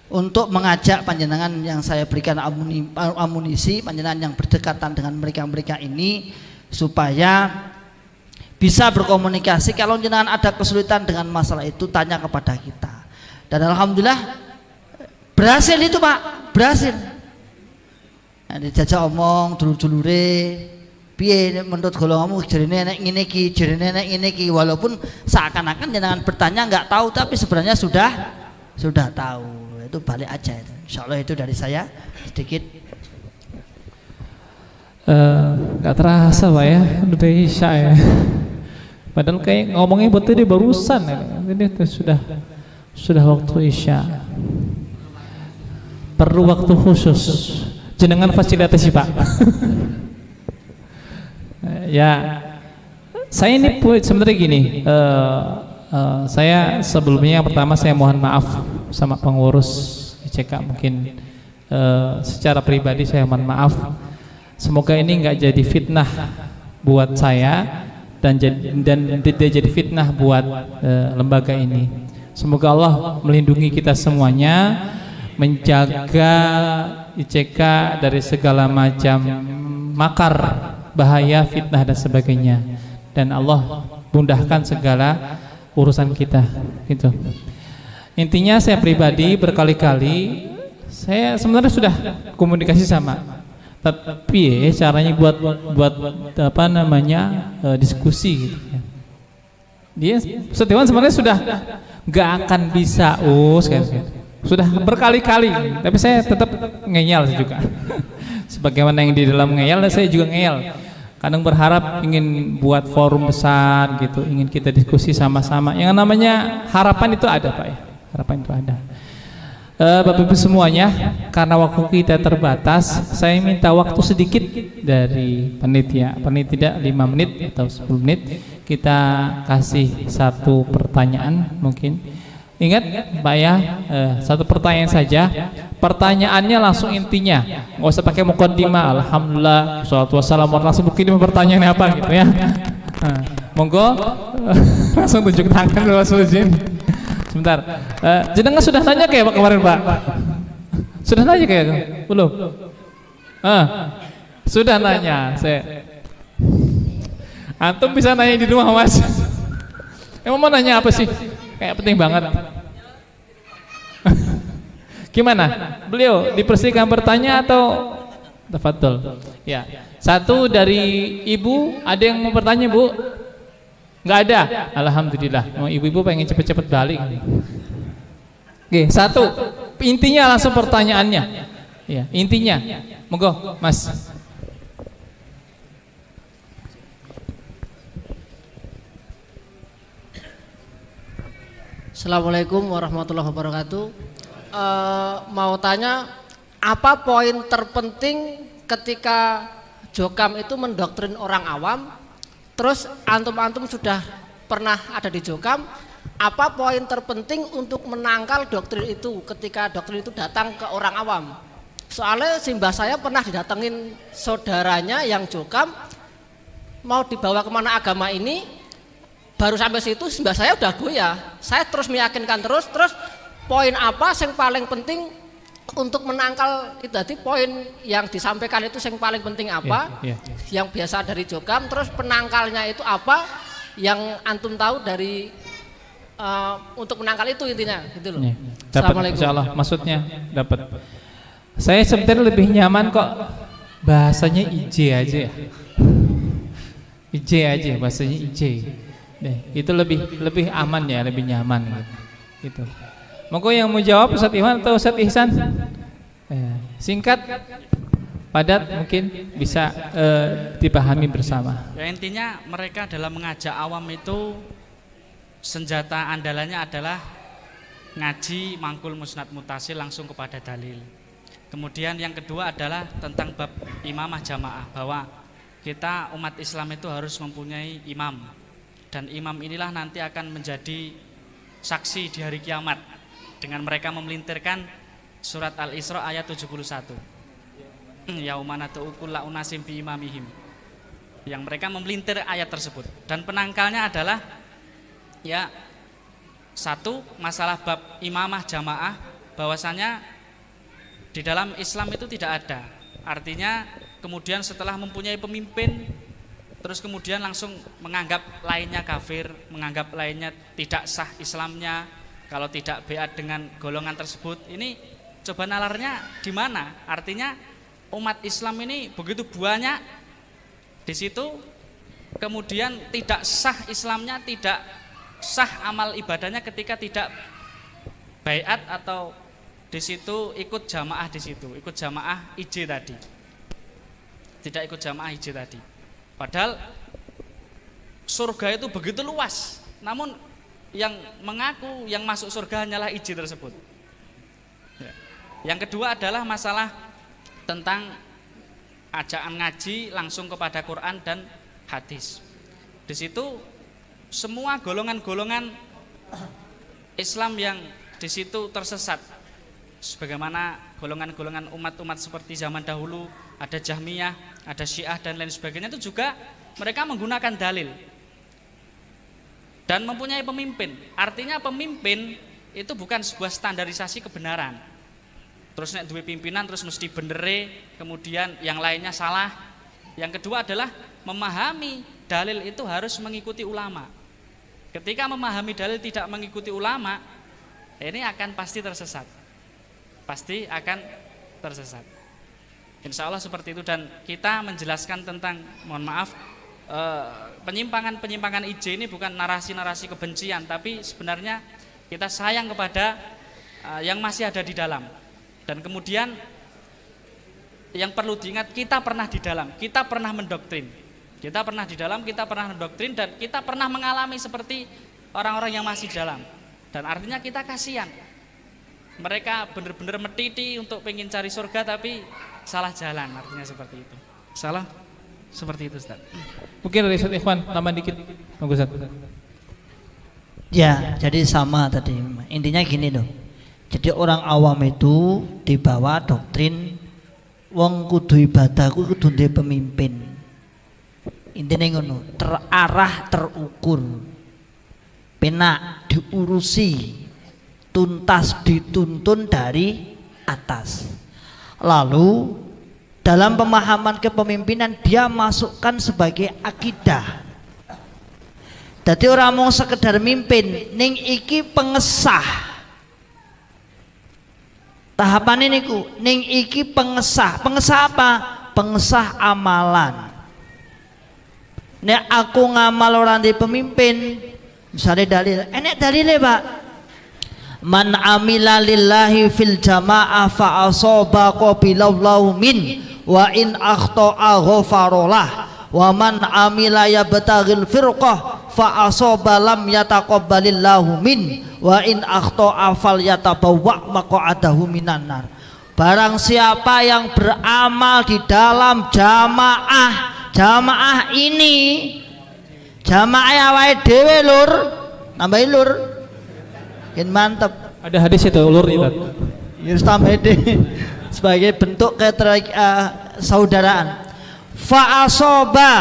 Speaker 3: untuk mengajak panjenengan yang saya berikan amunisi panjenengan yang berdekatan dengan mereka-mereka ini supaya bisa berkomunikasi. Kalau jenengan ada kesulitan dengan masalah itu, tanya kepada kita. Dan alhamdulillah berhasil itu Pak, berhasil. Nah, dijajak omong dulur-dulure, piye menurut golonganmu jarine nek ngene iki, jarine nek ngene iki, walaupun seakan-akan jenengan bertanya nggak tahu tapi sebenarnya sudah tahu. Itu balik aja itu. Insyaallah itu dari saya sedikit.
Speaker 4: Nggak terasa Pak ya, udah Isya ya. Padahal kayak ngomongnya betul dia barusan ya. Ini sudah waktu Isya. Perlu waktu khusus. Jenengan fasilitasi Pak. Ya, saya ini sebenarnya gini. Saya sebelumnya yang pertama saya mohon maaf sama pengurus ICK, mungkin secara pribadi saya mohon maaf. Semoga ini nggak jadi fitnah buat saya dan tidak jadi fitnah buat lembaga ini. Semoga Allah melindungi kita semuanya, menjaga ICK dari segala macam makar, bahaya, fitnah dan sebagainya. Dan Allah mudahkan segala urusan kita. Gitu. Intinya saya pribadi berkali-kali saya sebenarnya sudah komunikasi sama. Tapi caranya buat apa namanya diskusi gitu ya. Dia Setiawan sebenarnya sudah nggak akan bisa sudah berkali-kali, tapi saya tetap ngeyel juga. Sebagaimana yang di dalam ngeyel, saya juga ngeyel. Kadang berharap ingin buat forum besar gitu, ingin kita diskusi sama-sama. Yang namanya harapan itu ada Pak ya, harapan itu ada. Bapak Ibu semuanya, karena waktu kita terbatas, saya minta waktu sedikit dari panitia. Panitia 5 menit atau 10 menit. Kita kasih satu pertanyaan mungkin. Ingat Pak ya, satu pertanyaan saja. Pertanyaannya langsung intinya, nggak usah pakai mukaddimah. Alhamdulillah, sholatu wassalamu, langsung begini pertanyaannya apa gitu ya. Monggo langsung tunjuk tangan dulu Sulzin. Sebentar, jenengan sudah nanya kayak Pak kemarin Pak? Sudah nanya kayak belum? Sudah nanya. Antum bisa nanya di rumah Mas. Emang mau nanya apa sih? Kayak penting banget. Gimana? Beliau dipersihkan bertanya atau tafadhol? Ya. Satu dari ibu, ada yang mau bertanya Bu? Nggak ada? Alhamdulillah. Mau ibu-ibu pengen cepet-cepet balik. Oke, satu. Intinya langsung pertanyaannya. Ya, intinya. Monggo, Mas.
Speaker 5: Assalamualaikum warahmatullahi wabarakatuh. Mau tanya, apa poin terpenting ketika Jokam itu mendoktrin orang awam? Terus antum-antum sudah pernah ada di Jokam, apa poin terpenting untuk menangkal doktrin itu ketika doktrin itu datang ke orang awam? Soalnya simbah saya pernah didatengin saudaranya yang jokam mau dibawa kemana agama ini, baru sampai situ simbah saya udah goyah. Saya terus meyakinkan terus poin apa yang paling penting untuk menangkal itu, tadi poin yang disampaikan itu yang paling penting apa, yang biasa dari jokam, terus penangkalnya itu apa yang antum tahu dari untuk menangkal itu intinya gitu loh.
Speaker 4: Dapat, insyaallah maksudnya dapat. Saya sebenarnya lebih nyaman kok bahasanya IJ aja ya. IJ aja bahasanya IJ. Itu lebih aman ya, lebih nyaman gitu. Monggo yang mau jawab Ustaz Iwan atau Ustaz Ihsan? Singkat, padat, mungkin bisa dipahami bersama.
Speaker 2: Ya, intinya mereka dalam mengajak awam itu senjata andalannya adalah ngaji mangkul musnad mutasil langsung kepada dalil. Kemudian yang kedua adalah tentang bab imamah jamaah, bahwa kita umat Islam itu harus mempunyai imam, dan imam inilah nanti akan menjadi saksi di hari kiamat dengan mereka memelintirkan surat Al-Isra ayat 71. Yaumana tu'ukula unasim bi imamihim, yang mereka memelintir ayat tersebut. Dan penangkalnya adalah ya satu, masalah bab imamah jamaah, bahwasanya di dalam Islam itu tidak ada. Artinya kemudian setelah mempunyai pemimpin terus kemudian langsung menganggap lainnya kafir, menganggap lainnya tidak sah Islamnya kalau tidak beat dengan golongan tersebut. Ini coba nalarnya di mana? Artinya umat Islam ini begitu banyak di situ, kemudian tidak sah Islamnya, tidak sah amal ibadahnya ketika tidak beat atau di situ ikut jamaah, di situ ikut jamaah IJ tadi, tidak ikut jamaah IJ tadi. Padahal surga itu begitu luas, namun yang mengaku yang masuk surga hanyalah IJ tersebut. Yang kedua adalah masalah tentang ajaan ngaji langsung kepada Quran dan hadis. Di situ semua golongan-golongan Islam yang di situ tersesat, sebagaimana golongan-golongan umat-umat seperti zaman dahulu, ada Jahmiyah, ada Syiah dan lain sebagainya, itu juga mereka menggunakan dalil dan mempunyai pemimpin. Artinya pemimpin itu bukan sebuah standarisasi kebenaran. Terus nek duwe pimpinan terus mesti benere, kemudian yang lainnya salah. Yang kedua adalah memahami dalil itu harus mengikuti ulama. Ketika memahami dalil tidak mengikuti ulama, ini akan pasti tersesat. Pasti akan tersesat. Insya Allah seperti itu. Dan kita menjelaskan tentang, mohon maaf, penyimpangan-penyimpangan IJ ini bukan narasi-narasi kebencian, tapi sebenarnya kita sayang kepada yang masih ada di dalam. Dan kemudian yang perlu diingat, kita pernah di dalam, kita pernah mendoktrin, kita pernah di dalam, kita pernah mendoktrin, dan kita pernah mengalami seperti orang-orang yang masih di dalam. Dan artinya kita kasihan. Mereka benar-benar metiti untuk pengen cari surga tapi salah jalan, artinya seperti itu. Salah seperti itu, Ustaz.
Speaker 4: Mungkin dari Ustaz Ikhwan tambah dikit. Monggo Ustaz.
Speaker 3: Ya, jadi sama tadi. Intinya gini loh. Jadi orang awam itu dibawa doktrin wong kudu ibadahku kudu duwe pemimpin. Intine ngono, terarah, terukur. Penak diurusi, tuntas dituntun dari atas. Lalu dalam pemahaman kepemimpinan dia masukkan sebagai akidah. Jadi orang mau sekedar mimpin, ning iki pengesah. Tahapan ini ku, ning iki pengesah. Pengesah apa? Pengesah amalan. Nek aku ngamal orang di pemimpin, misalnya dalil, enek dalilnya Pak. Man amila lillahi fil jamaah fa asaba qabilallahu min wa in akhta'a ghafarolah wa man amila yabtaghil firqah fa asaba lam yataqabbalillahu min wa in akhta'a falyatabawwa maq'adahu minan nar. Barang siapa yang beramal di dalam jamaah ini, jamaah awake dhewe lur, nambahi lur. Mantap.
Speaker 4: Ada hadis itu ulur itu.
Speaker 3: Ya tambah deh. sebagai bentuk saudaraan. Fa asoba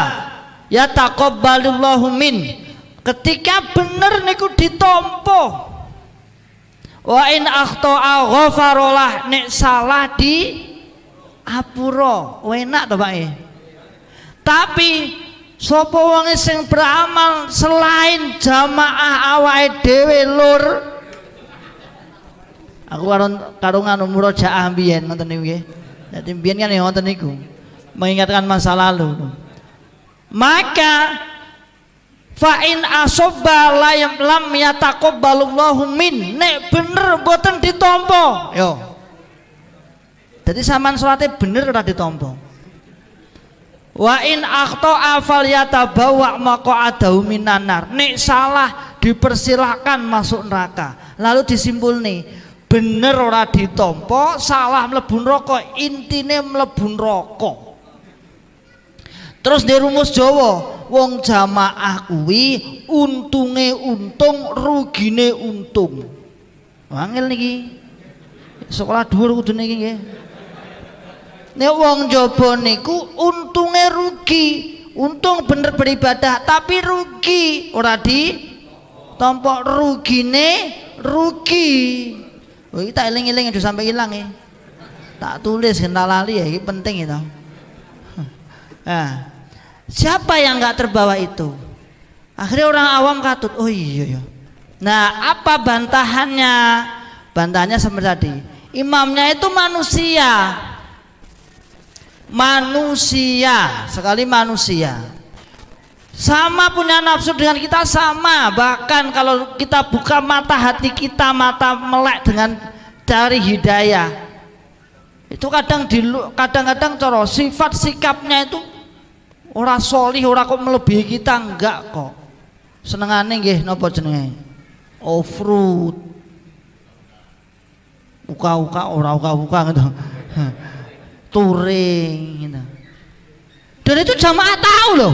Speaker 3: ya taqabbalullahu min, ketika bener niku ditompo. Wa in akhta'a ghafarolah, nek salah di apura, enak to Pak. Tapi sapa wong sing beramal selain jamaah awake dhewe lur. Aku karo nganu murojaah mbiyen ngoten niku nggih. Dadi mbiyen kan ya ngoten niku. Mengingatkan masa lalu. Maka fa in asobba lam yataqabbalullahu min, nek bener mboten ditampa. Yo. Jadi sampean salate bener ora ditampa. Wa in akhta'a falyatabawa maq'adahu minan nar. Nek salah dipersilahkan masuk neraka. Lalu disimpulne, bener ora ditampa, salah mlebu neraka, intine mlebu neraka. Terus di rumus Jawa, wong jamaah kuwi untunge untung, rugine untung. Wangel niki. Sekolah dhuwur kudune iki nggih. Nek wong jaba niku untunge rugi, untung bener beribadah tapi rugi, ora ditampa, rugine rugi. Oh iki tak eling-eling aja sampai ilang ya. Tak tulis gen lali ya, ini penting itu. Nah, siapa yang nggak terbawa itu? Akhirnya orang awam katut, oh iya ya. Nah, apa bantahannya? Bantahannya seperti tadi. Imamnya itu manusia. Manusia, sekali manusia. Sama punya nafsu dengan kita sama. Bahkan kalau kita buka mata hati kita, mata melek dengan cari hidayah, itu kadang-kadang cara sifat sikapnya itu ora solih, ora kok melebihi kita, enggak kok. Senengane nggih napa jenenge? Offroad. Uka-uka ora uka-uka gitu. Touring gitu. Dan itu jamaah tahu loh.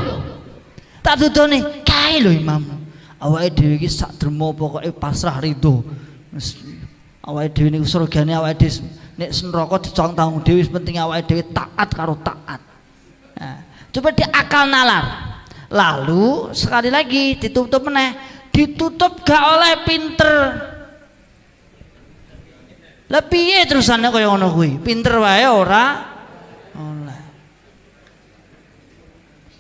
Speaker 3: Tak dudone kae lho imam. Awake dhewe iki sak derma pokoke pasrah ridho. Awake dhewe niku surgane awake dhewe, nek neraka dicong tanggung dhewe, penting awake dhewe taat karo taat. Nah, coba diakal nalar. Lalu sekali lagi ditutup meneh, ditutup gak oleh pinter. Lah piye terusane kaya ngono kuwi? Pinter wae ora oleh.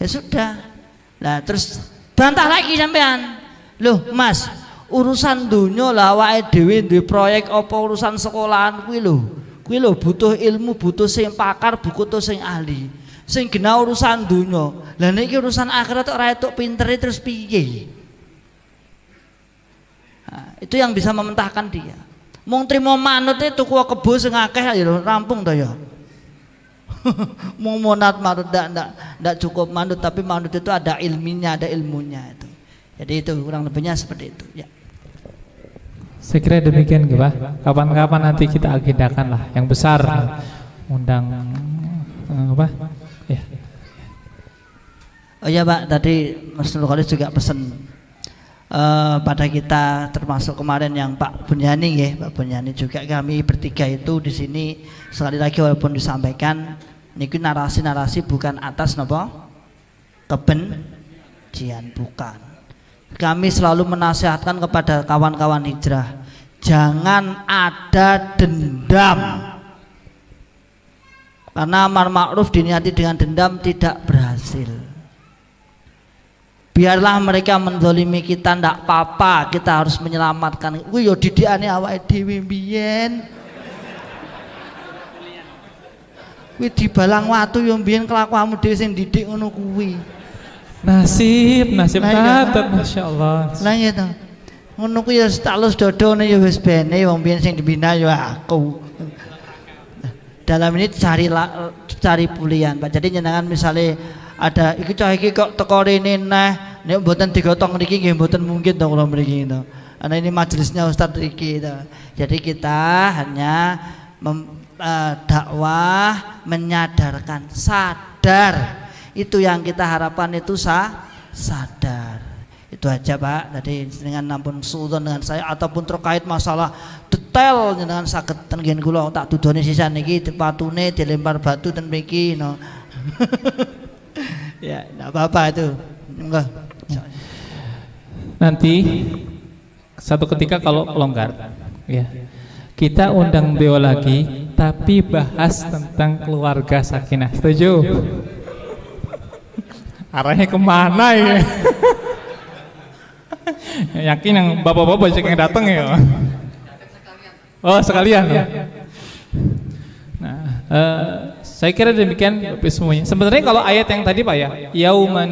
Speaker 3: Ya sudah. Lah terus bantah lagi sampean. Loh, Mas, urusan dunya lah awake dhewe duwe proyek apa urusan sekolahan kuwi lho. Kuwi lho butuh ilmu, butuh sing pakar, butuh sing ahli. Sing kena urusan dunya. Lah niki urusan akhirat ora etuk pintere terus piye? Nah, itu yang bisa mementahkan dia. Mung trimo manut itu tuku kebo sing akeh ya rampung to ya. Mung monat manut ndak cukup manut, tapi manut itu ada ilminya, ada ilmunya itu. Jadi itu kurang lebihnya seperti itu ya.
Speaker 4: Saya kira demikian Pak. Kapan-kapan nanti kita agendakan lah yang besar, undang apa? Ya.
Speaker 3: Oh ya Pak, tadi Mas Nurul Khalis juga pesan pada kita, termasuk kemarin yang Pak Bunyani ya, Pak Bunyani juga, kami bertiga itu di sini sekali lagi walaupun disampaikan niki narasi-narasi bukan atas napa kebencian, bukan. Kami selalu menasihatkan kepada kawan-kawan hijrah, jangan ada dendam, karena amar ma'ruf diniati dengan dendam tidak berhasil. Biarlah mereka menzalimi kita, ndak apa-apa, kita harus menyelamatkan. Kuwi yo didikane awake dhewe mbiyen. Kuwi dibalang watu yo mbiyen kelakuanmu dhewe sing didik ngono kuwi.
Speaker 4: Nasib katut masyaallah.
Speaker 3: Lah iya to. Ngono kuwi ya stalus dodone ya wis bene wong mbiyen sing dibina ya aku. Dalam ini cari pulian Pak. Jadi jenengan misalnya ada iki cah iki kok teko rene neh, nek mboten digotong niki nggih mboten mungkin to kula mriki to. Ana ini majelisnya Ustadz Riki to. Jadi kita hanya dakwah, menyadarkan, sadar. Itu yang kita harapkan itu sadar. Itu aja Pak. Tadi dengan ampun suudon dengan saya ataupun terkait masalah detail dengan saged ten kula tak dudone sisan niki patune dilempar batu ten mriki no. Ya, enggak apa-apa itu. Enggak.
Speaker 4: Nanti satu ketika kalau longgar ya. Kita undang beliau lagi tapi bahas tentang keluarga sakinah. Setuju? Arahnya kemana ya? Yakin yang bapak-bapak banyak yang datang ya? Oh sekalian. Nah, saya kira demikian semuanya. Sebenarnya kalau ayat yang tadi Pak ya, yauma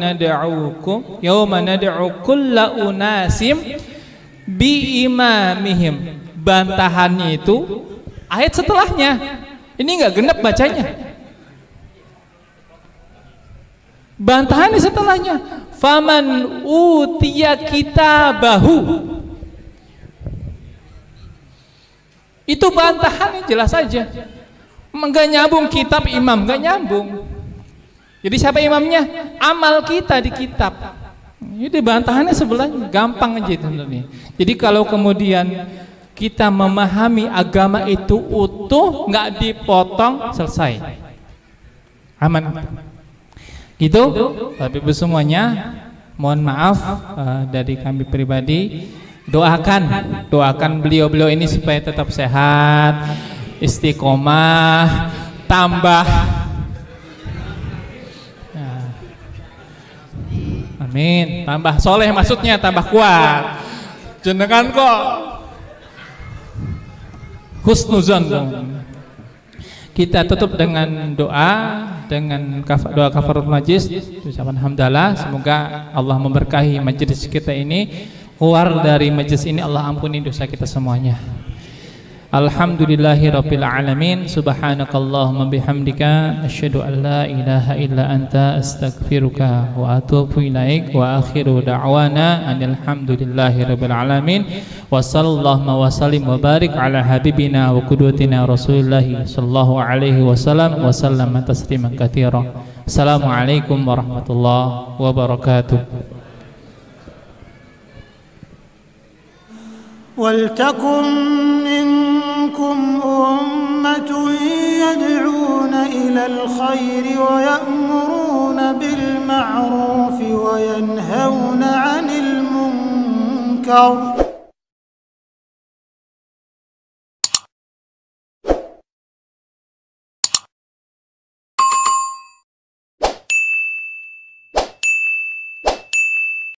Speaker 4: nad'u kulla unasim bi imamihim. Bantahannya itu ayat setelahnya. Ini enggak genap bacanya. Bantahannya setelahnya. Faman utiya kitabahu. Itu bantahannya jelas saja. Enggak nyambung kitab imam, enggak nyambung. Jadi siapa imamnya? Amal kita di kitab. Ini bantahannya sebelahnya, gampang aja itu sebenarnya. Jadi kalau kemudian kita memahami agama itu utuh, enggak dipotong, selesai. Aman. Gitu, tapi semuanya mohon maaf dari kami pribadi, doakan beliau-beliau ini supaya tetap sehat, istiqomah, tambah amin, tambah soleh maksudnya, tambah kuat jenengan kok husnuzon dong. Kita tutup dengan doa, dengan doa kafaratul majlis, ucapan hamdalah. Semoga Allah memberkahi majlis kita ini, keluar dari majlis ini Allah ampuni dosa kita semuanya. Alhamdulillahirabbil alamin. Subhanakallahumma bihamdika asyhadu an la ilaha illa anta astaghfiruka wa atubu ilaik. Wa akhiru da'wana alhamdulillahirabbil alamin. Wa sallallahu wa sallim wa barik ala habibina wa qudwatina Rasulillah sallallahu alaihi wasallam wa sallama tasliman katsira. Assalamualaikum warahmatullahi wabarakatuh.
Speaker 1: ولتكن منكم أمة يدعون إلى الخير ويأمرون بالمعروف وينهون عن المنكر